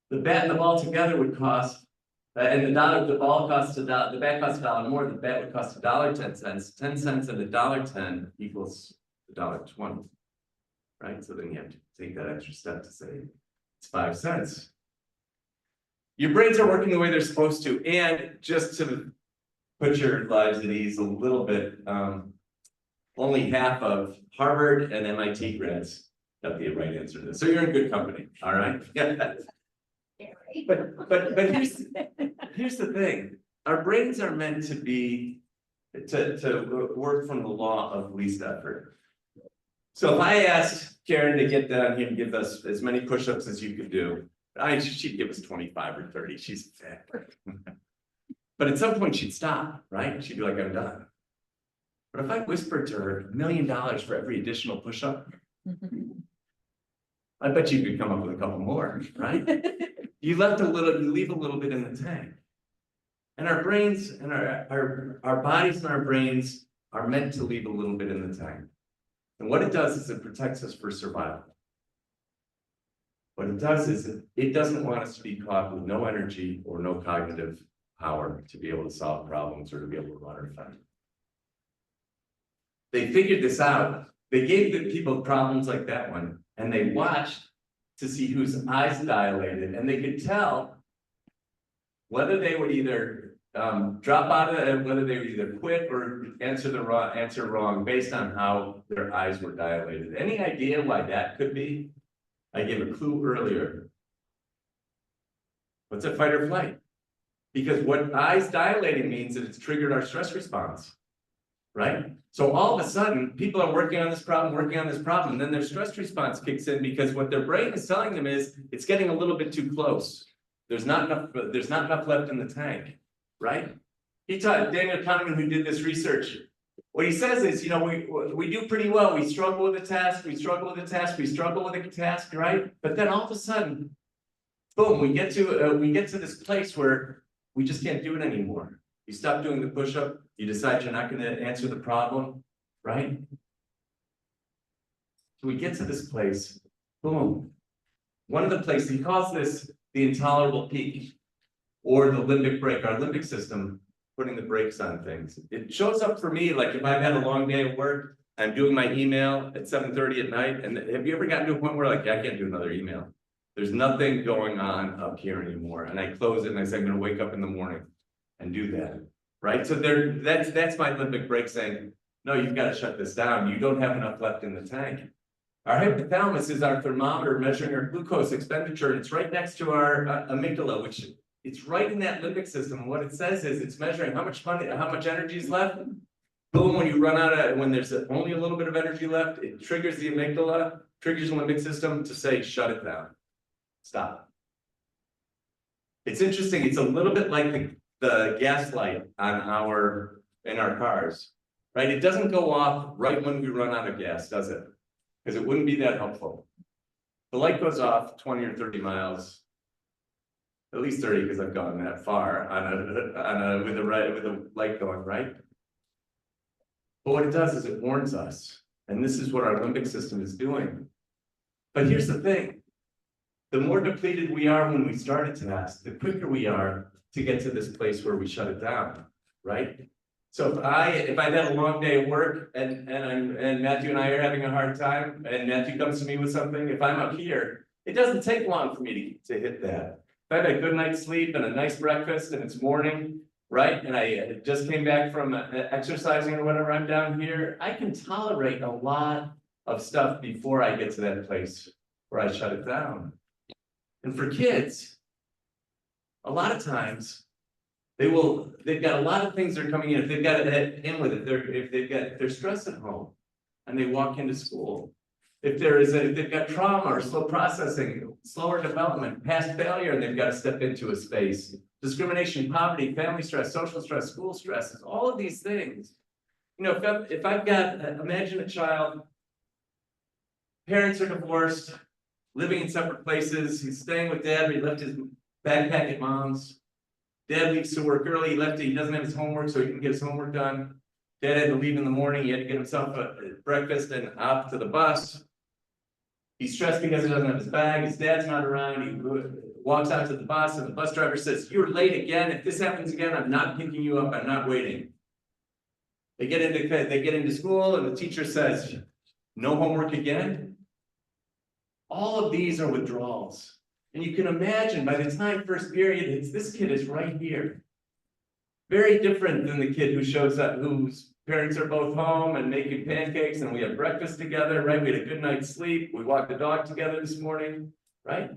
the bat and the ball together would cost, and the ball costs the bat costs $1 more, the bat would cost $1.10. 10 cents and $1.10 equals $1.20. Right? So then you have to take that extra step to say it's 5 cents. Your brains are working the way they're supposed to, and just to put your lives at ease a little bit, only half of Harvard and MIT grads got the right answer to this. So you're in good company, all right? Yeah. But here's the thing. Our brains are meant to be to work from the law of least effort. So if I asked Karen to get down here and give us as many push-ups as you could do, she'd give us 25 or 30. She's fat. But at some point she'd stop, right? She'd be like, I'm done. But if I whispered to her $1 million for every additional push-up, I bet you could come up with a couple more, right? You leave a little bit in the tank. And our brains and our bodies and our brains are meant to leave a little bit in the tank. And what it does is it protects us for survival. What it does is it doesn't want us to be caught with no energy or no cognitive power to be able to solve problems or to be able to run or fight. They figured this out. They gave the people problems like that one, and they watched to see whose eyes dilated, and they could tell whether they would either drop out of it, whether they would either quit or answer wrong based on how their eyes were dilated. Any idea why that could be? I gave a clue earlier. What's a fight or flight? Because what eyes dilating means that it's triggered our stress response, right? So all of a sudden, people are working on this problem, and then their stress response kicks in because what their brain is telling them is it's getting a little bit too close. There's not enough left in the tank, right? He taught Daniel Kahneman, who did this research. What he says is, you know, we do pretty well. We struggle with a task, we struggle with a task, we struggle with a task, right? But then all of a sudden, boom, we get to this place where we just can't do it anymore. You stop doing the push-up, you decide you're not going to answer the problem, right? So we get to this place, boom. One of the places, he calls this the intolerable peak, or the limbic brake, our limbic system putting the brakes on things. It shows up for me, like if I've had a long day of work I'm doing my email at 7:30 at night, and have you ever gotten to a point where like, I can't do another email? There's nothing going on up here anymore, and I close it and I say, I'm gonna wake up in the morning and do that, right? So that's my limbic break saying, no, you've got to shut this down. You don't have enough left in the tank. Our hypothalamus is our thermometer measuring our glucose expenditure, and it's right next to our amygdala, which it's right in that limbic system. And what it says is it's measuring how much energy is left. Boom, when you run out of, when there's only a little bit of energy left, it triggers the amygdala, triggers the limbic system to say, shut it down. Stop. It's interesting. It's a little bit like the gas light on in our cars, right? It doesn't go off right when we run out of gas, does it? Because it wouldn't be that helpful. The light goes off 20 or 30 miles, at least 30 because I've gone that far with a light going, right? But what it does is it warns us, and this is what our limbic system is doing. But here's the thing. The more depleted we are when we start a task, the quicker we are to get to this place where we shut it down, right? So if I've had a long day at work and Matthew and I are having a hard time, and Matthew comes to me with something, if I'm up here, it doesn't take long for me to hit that. If I've had a good night's sleep and a nice breakfast and it's morning, right? And I just came back from exercising or whatever, I'm down here, I can tolerate a lot of stuff before I get to that place where I shut it down. And for kids, a lot of times, they've got a lot of things that are coming in. If they've got it in with it, if they're stressed at home and they walk into school, if they've got trauma or slow processing, slower development, past failure, and they've got to step into a space, discrimination, poverty, family stress, social stress, school stresses, all of these things. You know, if I've got, imagine a child, parents are divorced, living in separate places, he's staying with dad, but he left his backpack at mom's. Dad leaves to work early, he doesn't have his homework, so he can get his homework done. Dad had to leave in the morning, he had to get himself a breakfast and off to the bus. He's stressed because he doesn't have his bag, his dad's not around, he walks out to the bus, and the bus driver says, you're late again, if this happens again, I'm not picking you up, I'm not waiting. They get into school, and the teacher says, no homework again? All of these are withdrawals. And you can imagine by the time first period hits, this kid is right here. Very different than the kid who shows up, whose parents are both home and making pancakes, and we have breakfast together, right? We had a good night's sleep. We walked the dog together this morning, right?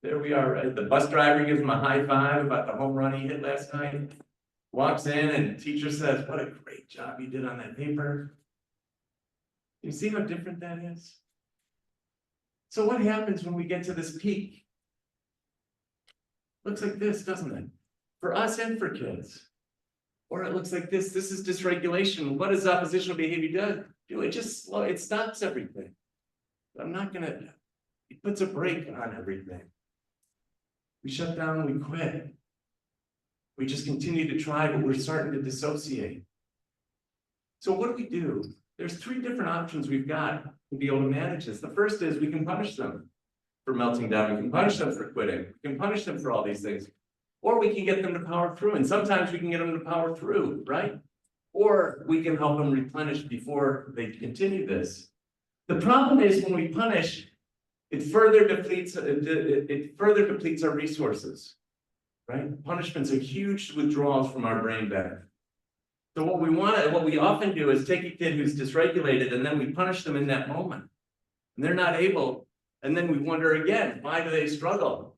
There we are, right? The bus driver gives him a high five about the home run he hit last night. Walks in and the teacher says, what a great job you did on that paper. You see how different that is? So what happens when we get to this peak? Looks like this, doesn't it? For us and for kids. Or it looks like this. This is dysregulation. What does oppositional behavior do? It stops everything. It puts a brake on everything. We shut down and we quit. We just continue to try, but we're starting to dissociate. So what do? There's three different options we've got to be able to manage this. The first is we can punish them for melting down. We can punish them for quitting. We can punish them for all these things. Or we can get them to power through. And sometimes we can get them to power through, right? Or we can help them replenish before they continue this. The problem is when we punish, it further depletes our resources, right? Punishments are huge withdrawals from our brain back. So what we often do is take a kid who's dysregulated and then we punish them in that moment. And they're not able, and then we wonder again, why do they struggle?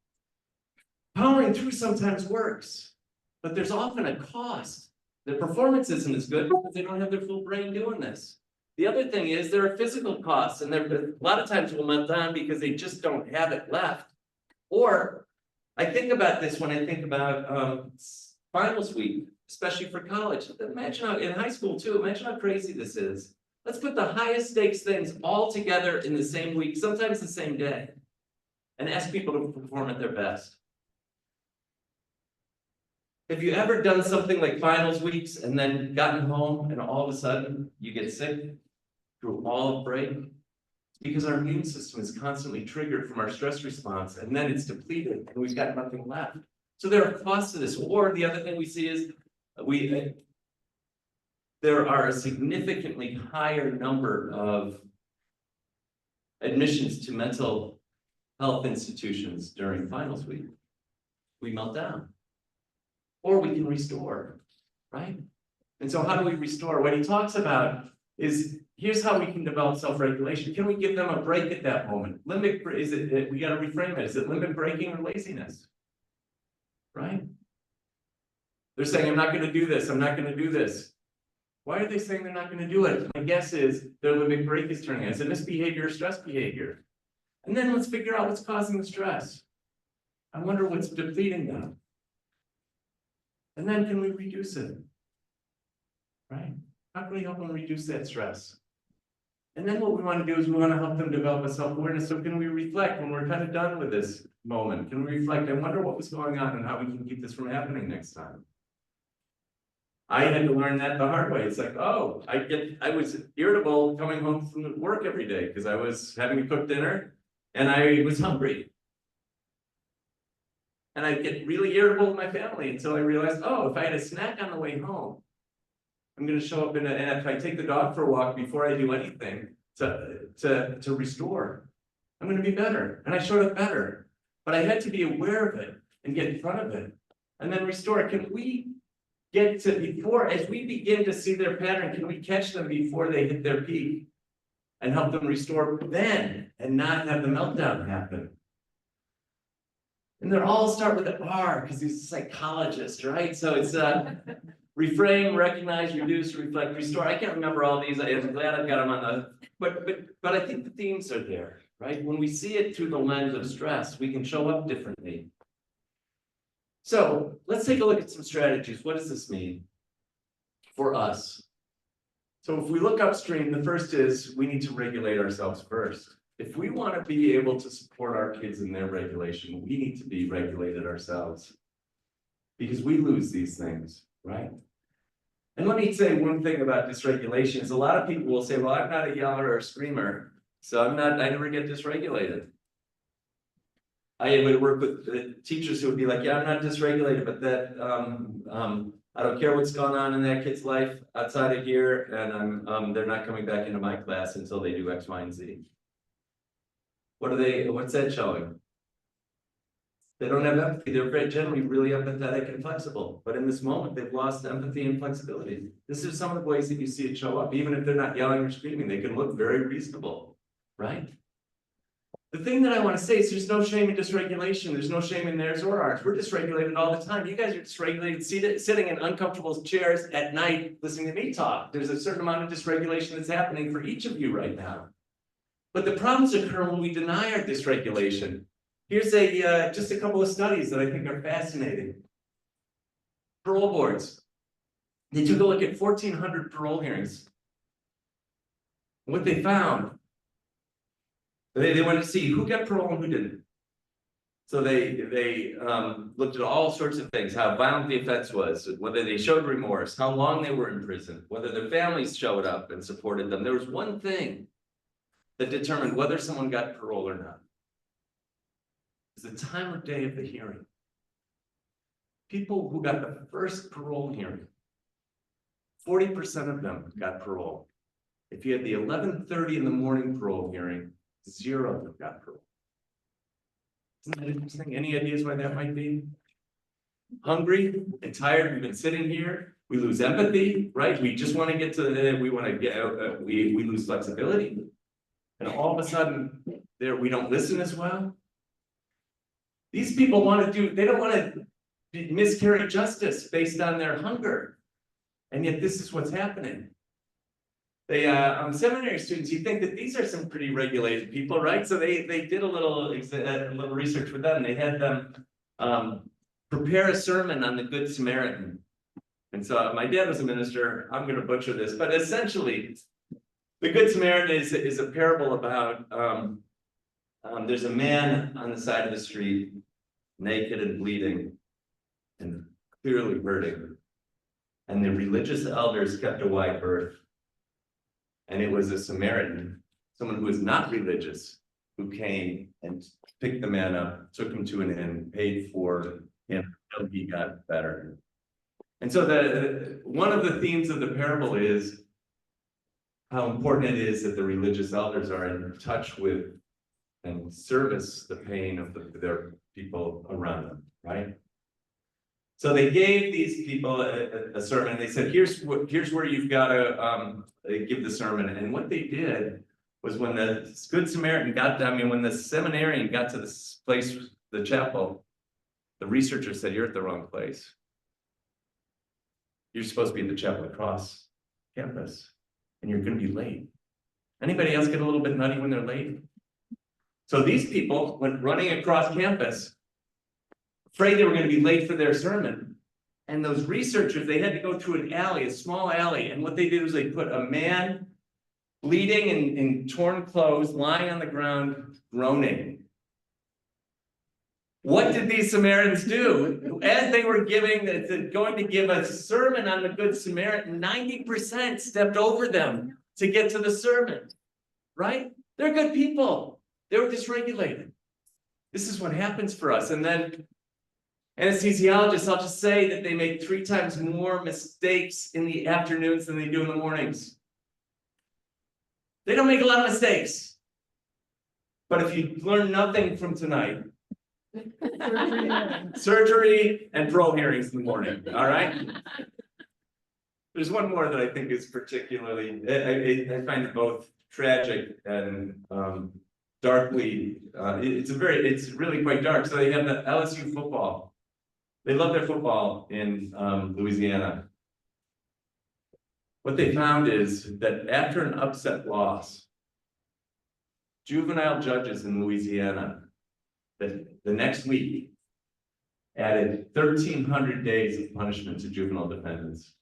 Powering through sometimes works, but there's often a cost. The performance isn't as good because they don't have their full brain doing this. The other thing is there are physical costs, and a lot of times will melt down because they just don't have it left. Or I think about this when I think about finals week, especially for college. Imagine how, in high school too, imagine how crazy this is. Let's put the highest stakes things all together in the same week, sometimes the same day, and ask people to perform at their best. Have you ever done something like finals weeks and then gotten home and all of a sudden you get sick through all of break? It's because our immune system is constantly triggered from our stress response, and then it's depleted and we've got nothing left. So there are costs to this. Or the other thing we see is there are a significantly higher number of admissions to mental health institutions during finals week. We melt down. Or we can restore, right? And so how do we restore? What he talks about is, here's how we can develop self-regulation. Can we give them a break at that moment? Limbic, we gotta reframe it. Is it limbic breaking or laziness? Right? They're saying, I'm not gonna do this, I'm not gonna do this. Why are they saying they're not gonna do it? My guess is their limbic break is turning on. Is it misbehavior or stress behavior? And then let's figure out what's causing the stress. I wonder what's depleting them. And then can we reduce it? Right? How can we help them reduce that stress? And then what we want to do is we want to help them develop a self-awareness. So can we reflect when we're kind of done with this moment? Can we reflect? I wonder what was going on and how we can keep this from happening next time. I had to learn that the hard way. It's like, oh, I was irritable coming home from work every day because I was having to cook dinner and I was hungry. And I'd get really irritable with my family until I realized, oh, if I had a snack on the way home, I'm going to show up and if I take the dog for a walk before I do anything to restore, I'm going to be better. And I showed up better, but I had to be aware of it and get in front of it and then restore. Can we get to before, as we begin to see their pattern, can we catch them before they hit their peak and help them restore then and not have the meltdown happen? And they all start with an R because he's a psychologist, right? So it's reframe, recognize, reduce, reflect, restore. I can't remember all these. I'm glad I've got them on the, but I think the themes are there, right? When we see it through the lens of stress, we can show up differently. So let's take a look at some strategies. What does this mean for us? So if we look upstream, the first is we need to regulate ourselves first. If we want to be able to support our kids in their regulation, we need to be regulated ourselves because we lose these things, right? And let me say one thing about dysregulation is a lot of people will say, well, I'm not a yeller or a screamer, so I never get dysregulated. I would work with the teachers who would be like, yeah, I'm not dysregulated, but that I don't care what's going on in that kid's life outside of here, and they're not coming back into my class until they do X, Y, and Z. What's that showing? They don't have empathy. They're generally really empathetic and flexible. But in this moment, they've lost empathy and flexibility. This is some of the ways that you see it show up. Even if they're not yelling or screaming, they can look very reasonable, right? The thing that I want to say is there's no shame in dysregulation. There's no shame in theirs or ours. We're dysregulated all the time. You guys are dysregulated sitting in uncomfortable chairs at night listening to me talk. There's a certain amount of dysregulation that's happening for each of you right now. But the problems occur when we deny our dysregulation. Here's just a couple of studies that I think are fascinating. Parole boards. They took a look at 1,400 parole hearings. What they found, they wanted to see who got parole and who didn't. So they looked at all sorts of things, how violent the offense was, whether they showed remorse, how long they were in prison, whether their families showed up and supported them. There was one thing that determined whether someone got parole or not. It's the time of day of the hearing. People who got the first parole hearing, 40% of them got parole. If you had the 11:30 in the morning parole hearing, 0 of them got parole. Isn't that interesting? Any ideas why that might be? Hungry and tired, we've been sitting here, we lose empathy, right? We just want to get to the, we want to get, we lose flexibility. And all of a sudden, we don't listen as well. These people want to they don't want to miscarry justice based on their hunger. And yet this is what's happening. They, seminary students, you think that these are some pretty regulated people, right? So they did a little research with them. They had them prepare a sermon on the Good Samaritan. And so my dad was a minister. I'm going to butcher this, but essentially, the Good Samaritan is a parable about there's a man on the side of the street, naked and bleeding and clearly hurting. And the religious elders kept a wide berth. And it was a Samaritan, someone who was not religious, who came and picked the man up, took him to an inn, paid for him until he got better. And so one of the themes of the parable is how important it is that the religious elders are in touch with and service the pain of their people around them, right? So they gave these people a sermon. They said, here's where you've got to give the sermon. And what they did was when the Good Samaritan when the seminarian got to this place, the chapel, the researcher said, you're at the wrong place. You're supposed to be at the chapel across campus, and you're going to be late. Anybody else get a little bit nutty when they're late? So these people went running across campus, afraid they were going to be late for their sermon. And those researchers, they had to go through an alley, a small alley. And what they did was they put a man bleeding in torn clothes, lying on the ground, groaning. What did these Samaritans do? As they were going to give a sermon on the Good Samaritan, 90% stepped over them to get to the sermon, right? They're good people. They were dysregulated. This is what happens for us. And then anesthesiologists, I'll just say that they make 3 times more mistakes in the afternoons than they do in the mornings. They don't make a lot of mistakes. But if you learn nothing from tonight, surgery and parole hearings in the morning, all right? There's one more that I think is particularly, I find it both tragic and darkly, it's really quite dark. So they have the LSU football. They love their football in Louisiana. What they found is that after an upset loss, juvenile judges in Louisiana, the next week, added 1,300 days of punishment to juvenile defendants.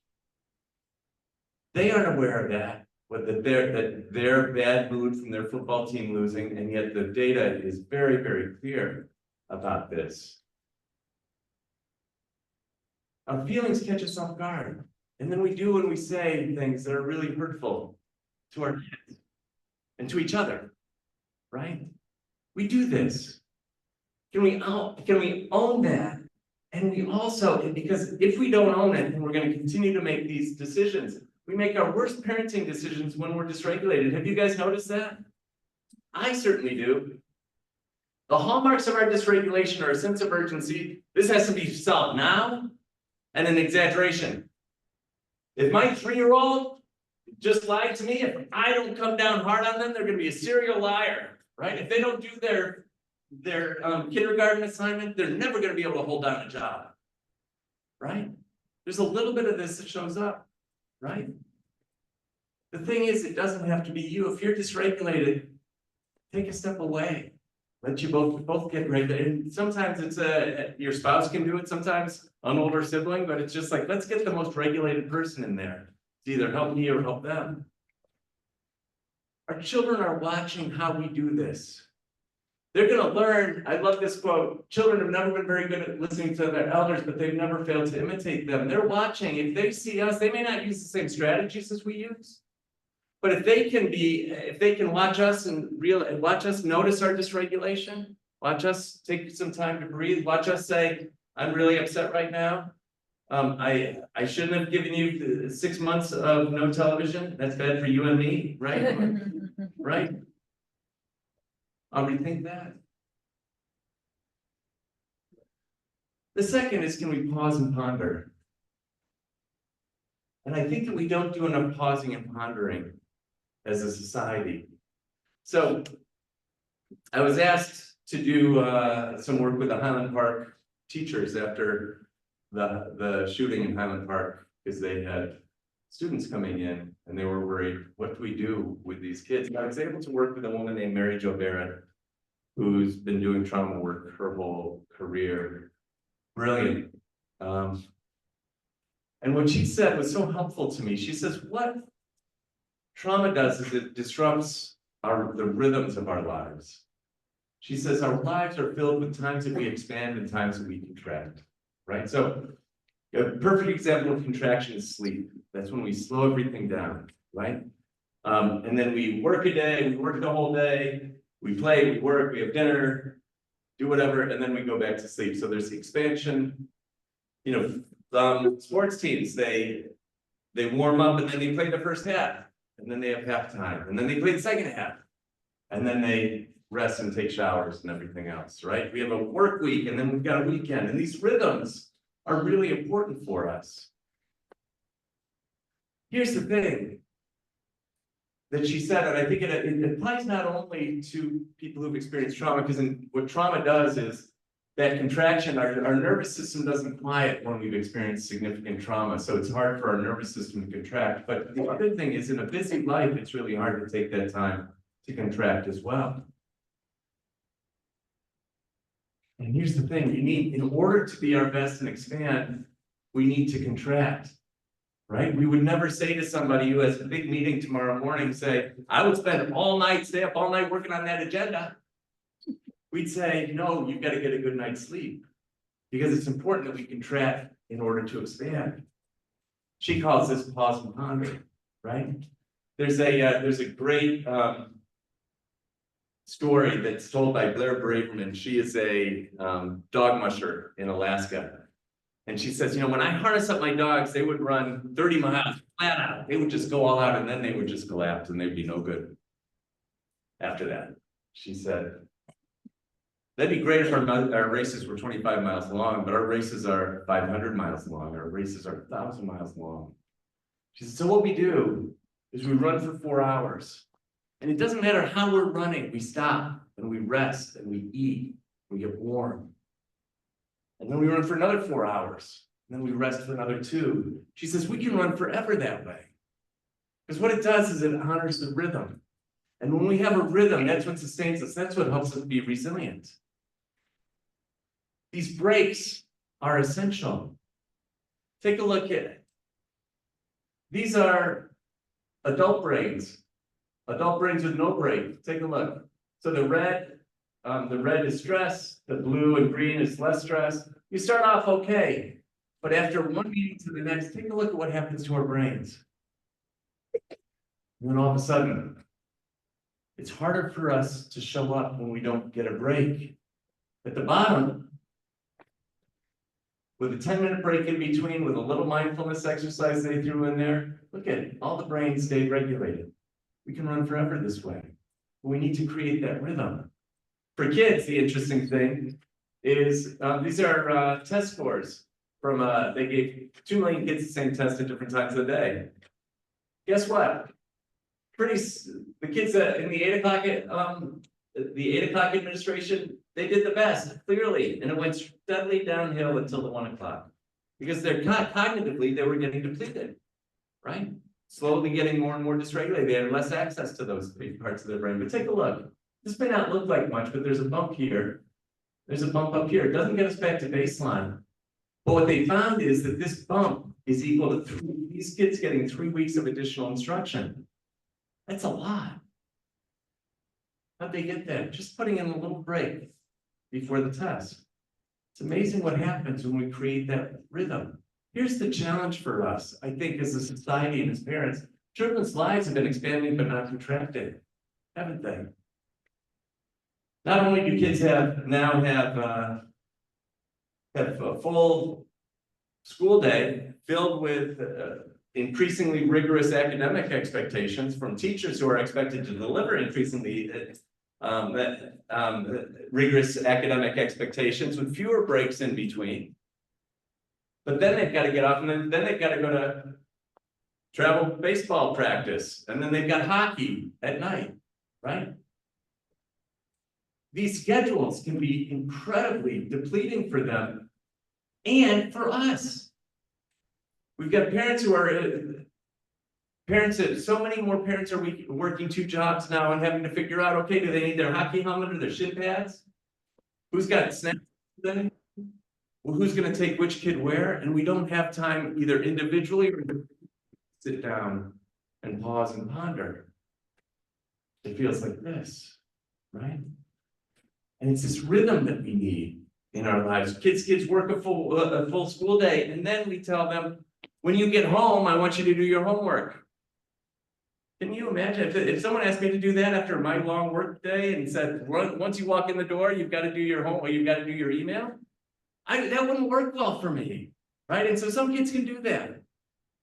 They aren't aware of that, that their bad mood from their football team losing, and yet the data is very, very clear about this. Our feelings catch us off guard, and then we do and we say things that are really hurtful to our kids and to each other, right? We do this. Can we own that? And we also, because if we don't own it, then we're going to continue to make these decisions. We make our worst parenting decisions when we're dysregulated. Have you guys noticed that? I certainly do. The hallmarks of our dysregulation are a sense of urgency. This has to be solved now, and an exaggeration. If my 3-year-old just lied to me, if I don't come down hard on them, they're going to be a serial liar, right? If they don't do their kindergarten assignment, they're never going to be able to hold down a job, right? There's a little bit of this that shows up, right? The thing is, it doesn't have to be you. If you're dysregulated, take a step away. Let you both get regulated. And sometimes it's your spouse can do it, sometimes an older sibling, but it's just like, let's get the most regulated person in there to either help me or help them. Our children are watching how we do this. They're going to learn. I love this quote. Children have never been very good at listening to their elders, but they've never failed to imitate them. They're watching. If they see us, they may not use the same strategies as we use. But if they can watch us and watch us notice our dysregulation, watch us take some time to breathe, watch us say, I'm really upset right now. I shouldn't have given you the 6 months of no television. That's bad for you and me, right? Right? I'll rethink that. The second is, can we pause and ponder? And I think that we don't do enough pausing and pondering as a society. So I was asked to do some work with the Highland Park teachers after the shooting in Highland Park, because they had students coming in and they were worried, what do we do with these kids? And I was able to work with a woman named Mary Jo Barrett, who's been doing trauma work her whole career. Brilliant. And what she said was so helpful to me. She says, what trauma does is it disrupts the rhythms of our lives. She says our lives are filled with times that we expand and times that we contract, right? So a perfect example of contraction is sleep. That's when we slow everything down, right? And then we work a day, we work the whole day, we play, we work, we have dinner, do whatever, and then we go back to sleep. So there's the expansion. sports teams, they warm up and then they play the first half, and then they have halftime, and then they play the second half. And then they rest and take showers and everything else, right? We have a work week and then we've got a weekend, and these rhythms are really important for us. Here's the thing that she said, and I think it applies not only to people who've experienced trauma, because what trauma does is that contraction, our nervous system doesn't quiet when we've experienced significant trauma, so it's hard for our nervous system to contract. But the other thing is, in a busy life, it's really hard to take that time to contract as well. And here's the thing, in order to be our best and expand, we need to contract, right? We would never say to somebody who has a big meeting tomorrow morning, say, I would stay up all night working on that agenda. We'd say, no, you've got to get a good night's sleep, because it's important that we contract in order to expand. She calls this pause and ponder, right? There's a great story that's told by Blair Braverman. She is a dog musher in Alaska. And she says, when I harness up my dogs, they would run 30 miles flat out. They would just go all out, and then they would just collapse and they'd be no good after that. She said, that'd be great if our races were 25 miles long, but our races are 500 miles long. Our races are 1,000 miles long. She said, so what we do is we run for 4 hours. And it doesn't matter how we're running, we stop and we rest and we eat, we get warm. And then we run for another 4 hours, and then we rest for another 2. She says, we can run forever that way. Because what it does is it honors the rhythm. And when we have a rhythm, that's what sustains us. That's what helps us be resilient. These breaks are essential. Take a look at it. These are adult brains. Adult brains with no break. Take a look. So the red is stress. The blue and green is less stress. You start off okay, but after one meeting to the next, take a look at what happens to our brains. And then all of a sudden, it's harder for us to show up when we don't get a break. At the bottom, with a 10-minute break in between, with a little mindfulness exercise they threw in there, look at it, all the brains stayed regulated. We can run forever this way. But we need to create that rhythm. For kids, the interesting thing is these are test scores from, they gave 2 million kids the same test at different times of the day. Guess what? The kids in the 8 o'clock administration, they did the best, clearly, and it went steadily downhill until the 1 o'clock. Because they're cognitively, they were getting depleted, right? Slowly getting more and more dysregulated. They had less access to those parts of their brain. But take a look. This may not look like much, but there's a bump here. There's a bump up here. It doesn't get us back to baseline. But what they found is that this bump is equal to these kids getting 3 weeks of additional instruction. That's a lot. How'd they get that? Just putting in a little break before the test. It's amazing what happens when we create that rhythm. Here's the challenge for us, I think, as a society and as parents. Children's lives have been expanding but not contracting, haven't they? Not only do kids now have a full school day filled with increasingly rigorous academic expectations from teachers who are expected to deliver increasingly rigorous academic expectations with fewer breaks in between. But then they've got to get off, and then they've got to go to travel baseball practice, and then they've got hockey at night, right? These schedules can be incredibly depleting for them and for us. We've got parents who are so many more parents are working 2 jobs now and having to figure out, okay, do they need their hockey helmet or their shin pads? Who's got snacks today? Well, who's going to take which kid where? And we don't have time either individually or to sit down and pause and ponder. It feels like this, right? And it's this rhythm that we need in our lives. Kids work a full school day, and then we tell them, when you get home, I want you to do your homework. Can you imagine if someone asked me to do that after my long work day and said, once you walk in the door, you've got to do your homework, you've got to do your email? That wouldn't work well for me. right? And so some kids can do that.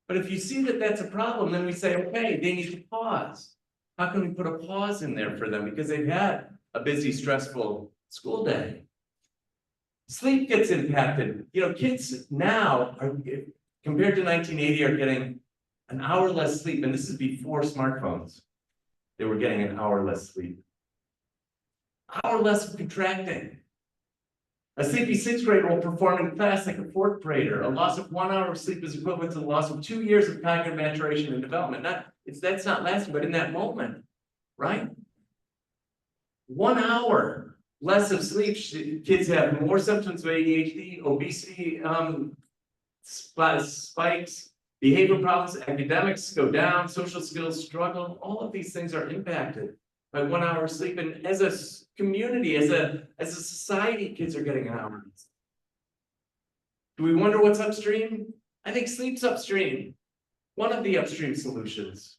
But if you see that that's a problem, then we say, okay, they need to pause. How can we put a pause in there for them? Because they've had a busy, stressful school day. Sleep gets impacted. You know, kids now are, compared to 1980, are getting an hour less sleep. And this is before smartphones. They were getting an hour less sleep. Hour less of contracting. A sleepy sixth grader will perform in class like a fourth grader. A loss of 1 hour of sleep is equivalent to the loss of 2 years of cognitive maturation and development. That's not lasting, but in that moment, right? 1 hour less of sleep, kids have more symptoms of ADHD, obesity, spikes, behavior problems, academics go down, social skills struggle. All of these things are impacted by 1 hour of sleep. And as a community, as a society, kids are getting an hour. Do we wonder what's upstream? I think sleep's upstream. One of the upstream solutions.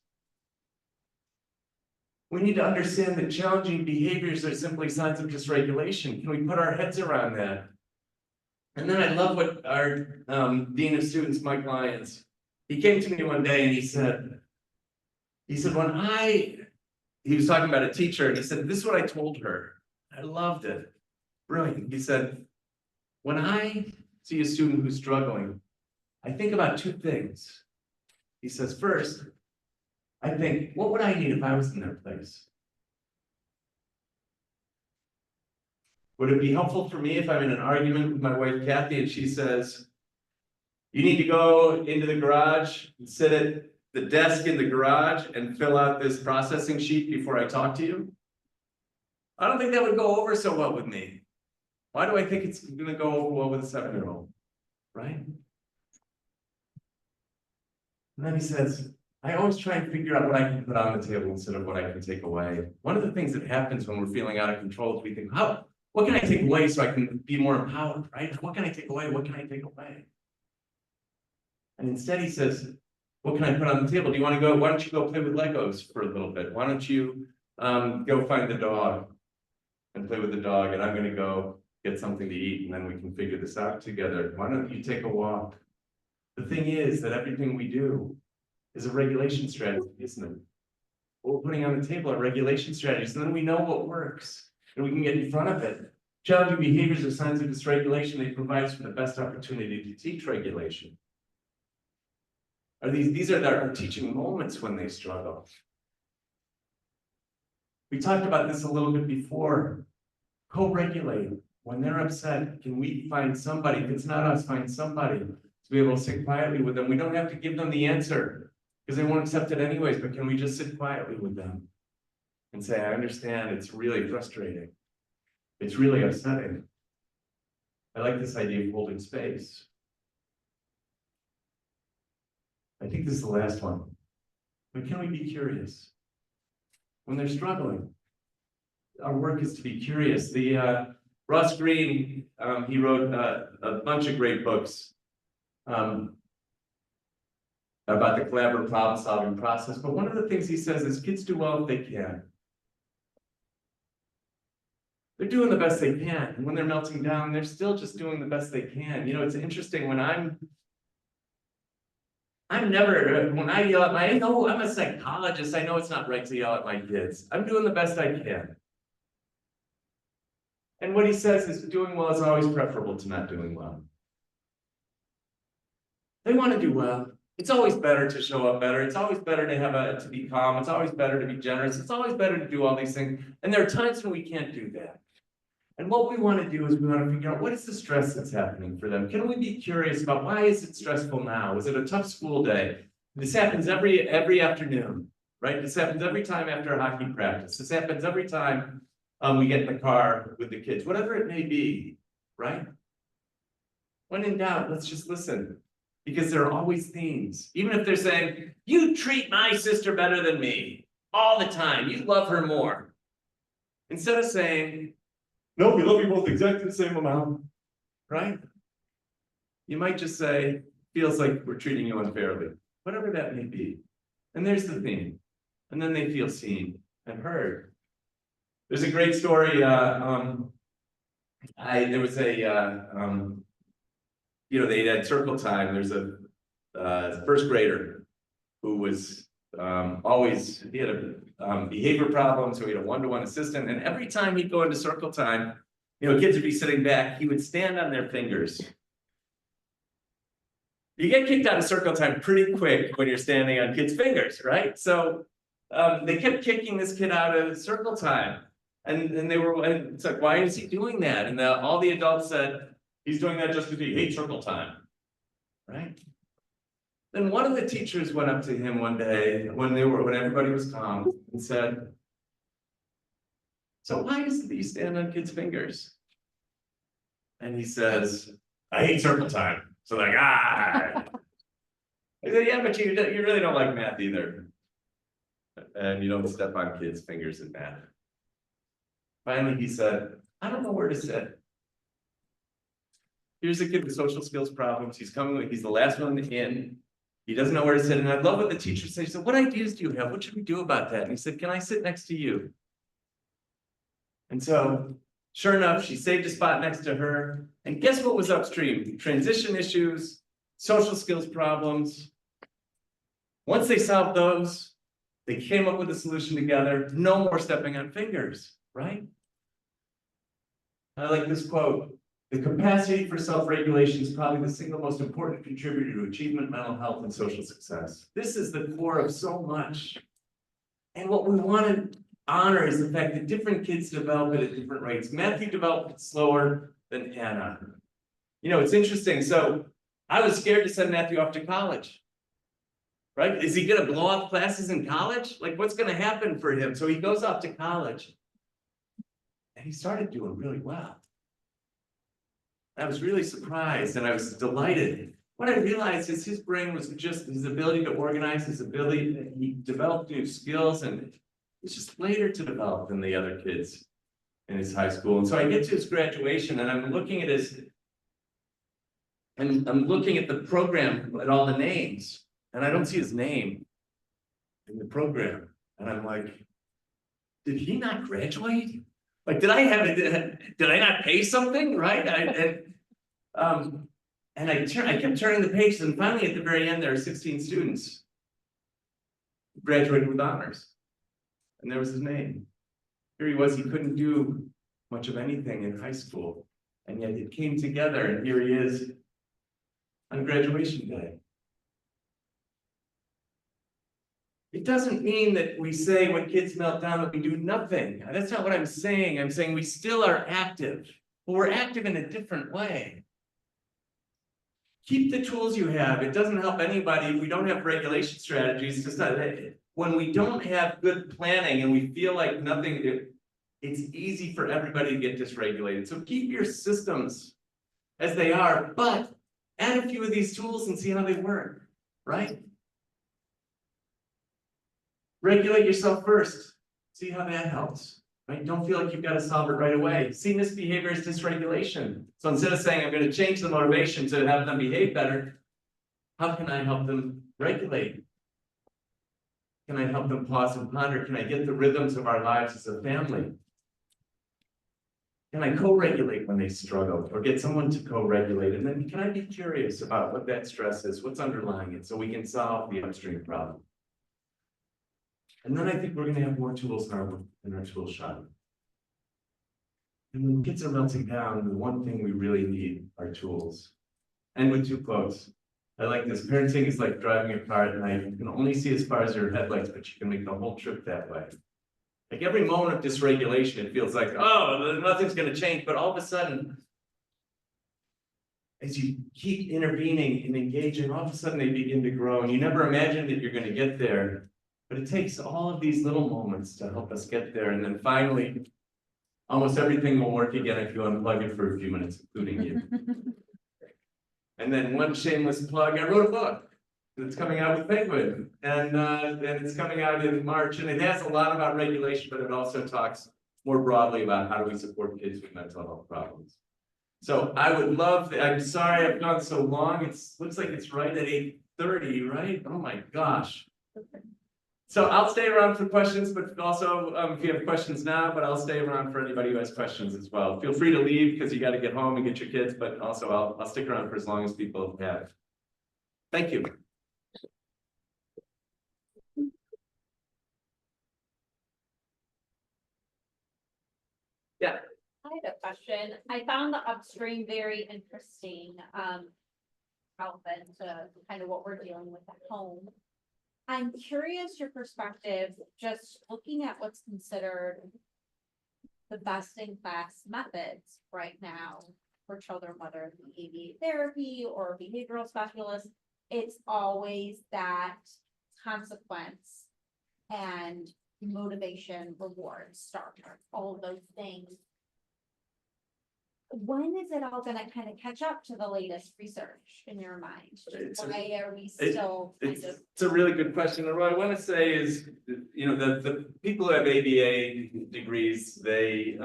We need to understand that challenging behaviors are simply signs of dysregulation. Can we put our heads around that? And then I love what our Dean of Students, Mike Lyons, he came to me one day and he said, he was talking about a teacher and he said, this is what I told her. I loved it. Brilliant. He said, when I see a student who's struggling, I think about two things. He says, first, I think, what would I need if I was in their place? Would it be helpful for me if I'm in an argument with my wife, Kathy, and she says, you need to go into the garage and sit at the desk in the garage and fill out this processing sheet before I talk to you? I don't think that would go over so well with me. Why do I think it's going to go over well with a 7-year-old? Right? And then he says, I always try and figure out what I can put on the table instead of what I can take away. One of the things that happens when we're feeling out of control is we think, what can I take away so I can be more empowered, right? What can I take away? What can I take away? And instead he says, what can I put on the table? Do you want to go? Why don't you go play with Legos for a little bit? Why don't you go find the dog and play with the dog? And I'm going to go get something to eat and then we can figure this out together. Why don't you take a walk? The thing is that everything we do is a regulation strategy, isn't it? What we're putting on the table are regulation strategies, and then we know what works, and we can get in front of it. Challenging behaviors are signs of dysregulation. They provide us with the best opportunity to teach regulation. These are our teaching moments when they struggle. We talked about this a little bit before. Co-regulate. When they're upset, can we find somebody? If it's not us, find somebody to be able to sit quietly with them. We don't have to give them the answer, because they won't accept it anyways, but can we just sit quietly with them and say, I understand, it's really frustrating. It's really upsetting. I like this idea of holding space. I think this is the last one. But can we be curious? When they're struggling, our work is to be curious. Ross Greene, he wrote a bunch of great books about the collaborative problem-solving process. But one of the things he says is kids do well if they can. They're doing the best they can. And when they're melting down, they're still just doing the best they can. You know, it's interesting when I'm I yell at I know I'm a psychologist. I know it's not right to yell at my kids. I'm doing the best I can. And what he says is doing well is always preferable to not doing well. They want to do well. It's always better to show up better. It's always better to be calm. It's always better to be generous. It's always better to do all these things. And there are times when we can't do that. And what we want to do is we want to figure out what is the stress that's happening for them. Can we be curious about why is it stressful now? Is it a tough school day? This happens every afternoon, right? This happens every time after a hockey practice. This happens every time we get in the car with the kids, whatever it may be, right? When in doubt, let's just listen. Because there are always themes. Even if they're saying, you treat my sister better than me all the time. You love her more. Instead of saying, no, we love you both exactly the same amount, right? You might just say, feels like we're treating you unfairly, whatever that may be. And there's the theme. And then they feel seen and heard. There's a great story. There was a you know, they had circle time. There's a first grader who was always, he had a behavior problem, so he had a one-to-one assistant, and every time he'd go into circle time, you know, kids would be sitting back, he would stand on their fingers. You get kicked out of circle time pretty quick when you're standing on kids' fingers, right? So they kept kicking this kid out of circle time. And they were, and it's like, why is he doing that? And all the adults said, he's doing that just because he hates circle time, right? Then one of the teachers went up to him one day when everybody was calm and said, so why is it that you stand on kids' fingers? And he says, I hate circle time. So like, I said, yeah, but you really don't like math either. And you don't step on kids' fingers in math. Finally, he said, I don't know where to sit. Here's a kid with social skills problems. He's the last one in. He doesn't know where to sit. And I love what the teacher said. He said, what ideas do you have? What should we do about that? And he said, can I sit next to you? And so, sure enough, she saved a spot next to her. And guess what was upstream? Transition issues, social skills problems. Once they solved those, they came up with a solution together. No more stepping on fingers, right? I like this quote. The capacity for self-regulation is probably the single most important contributor to achievement, mental health, and social success. This is the core of so much. And what we want to honor is the fact that different kids develop it at different rates. Matthew developed it slower than Anna. You know, it's interesting. So I was scared to send Matthew off to college. Right? Is he going to blow off classes in college? Like, what's going to happen for him? So he goes off to college. And he started doing really well. I was really surprised and I was delighted. What I realized is his brain was just his ability to organize, he developed new skills, and it's just later to develop than the other kids in his high school. And so I get to his graduation and I'm looking at I'm looking at the program at all the names, and I don't see his name in the program. And I'm like, did he not graduate? Like, did I not pay something, right? And I kept turning the pages, and finally at the very end, there are 16 students who graduated with honors. And there was his name. Here he was, he couldn't do much of anything in high school. And yet it came together, and here he is on graduation day. It doesn't mean that we say when kids melt down that we do nothing. That's not what I'm saying. I'm saying we still are active, but we're active in a different way. Keep the tools you have. It doesn't help anybody if we don't have regulation strategies. It's not, when we don't have good planning and we feel like nothing, it's easy for everybody to get dysregulated. So keep your systems as they are, but add a few of these tools and see how they work, right? Regulate yourself first. See how that helps, right? Don't feel like you've got to solve it right away. See misbehavior as dysregulation. So instead of saying, I'm going to change the motivation to have them behave better, how can I help them regulate? Can I help them pause and ponder? Can I get the rhythms of our lives as a family? Can I co-regulate when they struggle, or get someone to co-regulate? And then can I be curious about what that stress is, what's underlying it, so we can solve the upstream problem? And then I think we're going to have more tools in our tool shop. And when kids are melting down, the one thing we really need are tools. And with two quotes. I like this. Parenting is like driving a car at night. You can only see as far as your headlights, but you can make the whole trip that way. Like every moment of dysregulation, it feels like, oh, nothing's going to change. But all of a sudden, as you keep intervening and engaging, all of a sudden they begin to grow. And you never imagine that you're going to get there. But it takes all of these little moments to help us get there. And then finally, almost everything will work again if you unplug it for a few minutes, including you. And then one shameless plug, I wrote a book that's coming out with Penguin. And it's coming out in March. And it has a lot about regulation, but it also talks more broadly about how do we support kids with mental health problems. So I would love, I'm sorry I've gone so long. Looks like it's right at 8:30, right? Oh my gosh. So I'll stay around for questions, but also if you have questions now, but I'll stay around for anybody who has questions as well. Feel free to leave because you got to get home and get your kids, but also I'll stick around for as long as people have. Thank you. Yeah. I had a question. I found the upstream very interesting, relevant to kind of what we're dealing with at home. I'm curious your perspective, just looking at what's considered the best in class methods right now for children, whether it be ABA therapy or behavioral specialists, it's always that consequence and motivation, reward, starter, all of those things. When is it all gonna kind of catch up to the latest research in your mind? It's a- Why are we still kind of? It's a really good question. And what I want to say is, the people who have ABA degrees, they're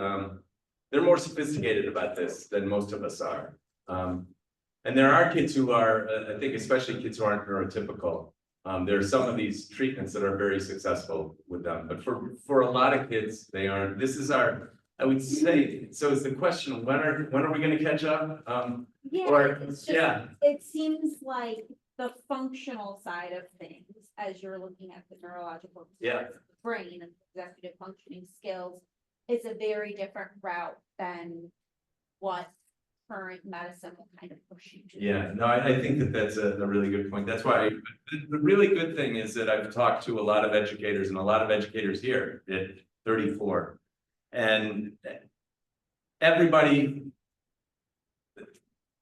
more sophisticated about this than most of us are. And there are kids who are, I think especially kids who aren't neurotypical. There are some of these treatments that are very successful with them, but for a lot of kids, they aren't. This is I would say, so is the question, when are we gonna catch up? Yeah, or- it's just, yeah. it seems like the functional side of things, as you're looking at the neurological. Yeah. Brain and executive functioning skills is a very different route than what current medicine will kind of push you to. Yeah, no, I think that that's a really good point. That's why the really good thing is that I've talked to a lot of educators and a lot of educators here at 34. And everybody,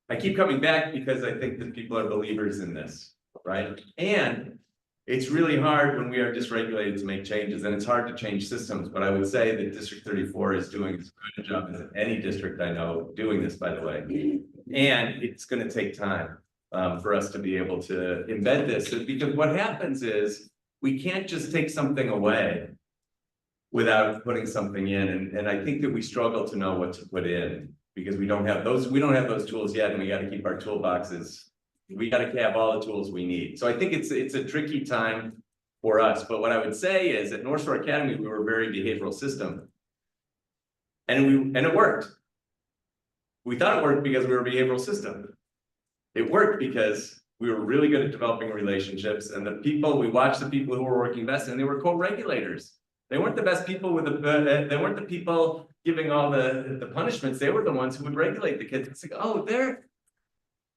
I keep coming back because I think that people are believers in this, right? And it's really hard when we are dysregulated to make changes, and it's hard to change systems, but I would say that District 34 is doing as good a job as any district I know doing this, by the way. And it's gonna take time for us to be able to embed this, because what happens is we can't just take something away without putting something in, and I think that we struggle to know what to put in, because we don't have those tools yet, and we gotta keep our toolboxes. We gotta have all the tools we need. So I think it's a tricky time for us, but what I would say is at North Shore Academy, we were a very behavioral system. And it worked. We thought it worked because we were a behavioral system. It worked because we were really good at developing relationships, and we watched the people who were working best, and they were co-regulators. They weren't the best people they weren't the people giving all the punishments. They were the ones who would regulate the kids. It's like, oh,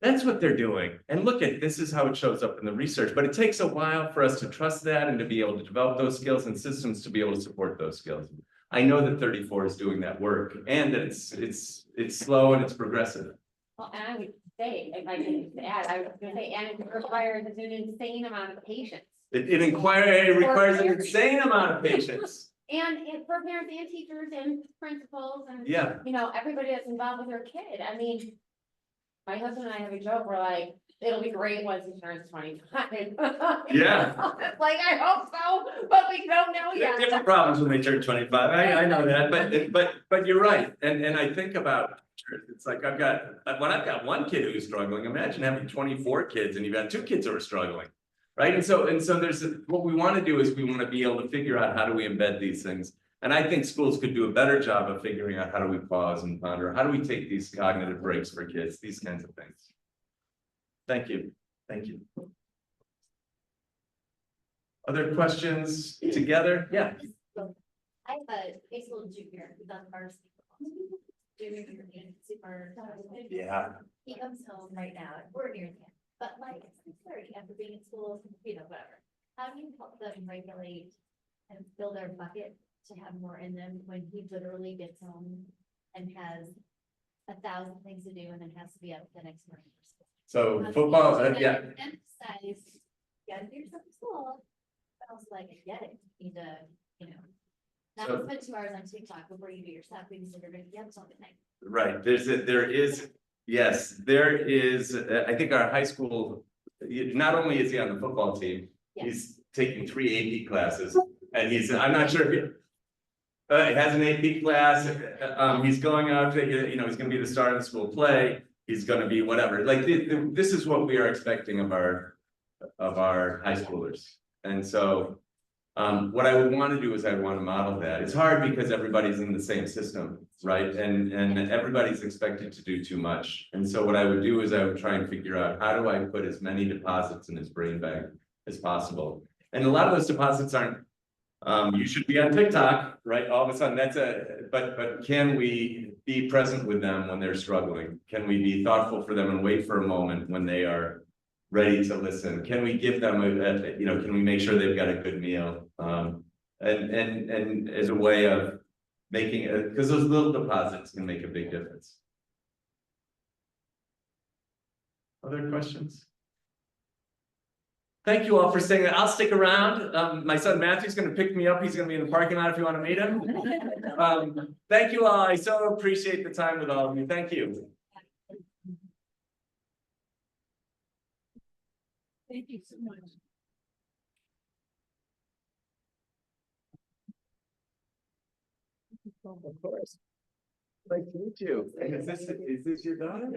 that's what they're doing. And look at, this is how it shows up in the research, but it takes a while for us to trust that and to be able to develop those skills and systems to be able to support those skills. I know that 34 is doing that work, and that it's slow and it's progressive. Well, and I would say, if I can add, I was gonna say, and it requires an insane amount of patience. It requires an insane amount of patience. And for parents and teachers and principals and, Yeah. everybody that's involved with their kid. I mean, my husband and I have a joke, we're like, it'll be great once he turns 25. Yeah. Like, I hope so, but we don't know There are yet. different problems when they turn 25. I know that, but you're right. And I think about, it's like when I've got one kid who's struggling, imagine having 24 kids and you've got 2 kids who are struggling. Right. And so what we want to do is we want to be able to figure out how do we embed these things. And I think schools could do a better job of figuring out how do we pause and ponder, how do we take these cognitive breaks for kids, these kinds of things. Thank you. Thank you. Other questions together? Yeah. I have a high school junior who's on varsity. Super. Yeah. He comes home right now, and we're near the end, but like, it's 6:30 after being in school, whatever. How do you help them regulate and fill their bucket to have more in them when he literally gets home and has 1,000 things to do and then has to be up the next morning? So football, yeah. Emphasize, you gotta do yourself in school, but also like, I get it, you need to, not So- spend 2 hours on TikTok before you do your stuff, because you're gonna be up something night. Right, there is, I think our high school, not only is he on the football team, Yeah. he's taking 3 AP classes, and I'm not sure if he has an AP class, he's going out to, he's gonna be the star of the school play, he's gonna be whatever, like, this is what we are expecting of our high schoolers. And so, What I would want to do is I want to model that. It's hard because everybody's in the same system, right? And everybody's expected to do too much. And so what I would do is I would try and figure out, how do I put as many deposits in his brain bag as possible? And a lot of those deposits aren't, you should be on TikTok, right? All of a sudden but can we be present with them when they're struggling? Can we be thoughtful for them and wait for a moment when they are ready to listen? Can we give them can we make sure they've got a good meal? And as a way of making it, because those little deposits can make a big difference. Other questions? Thank you all for staying. I'll stick around. My son Matthew's going to pick me up. He's going to be in the parking lot if you want to meet him. Thank you all. I so appreciate the time with all of you. Thank you. Thank you so much. Of course. Nice to meet you. And is this your daughter?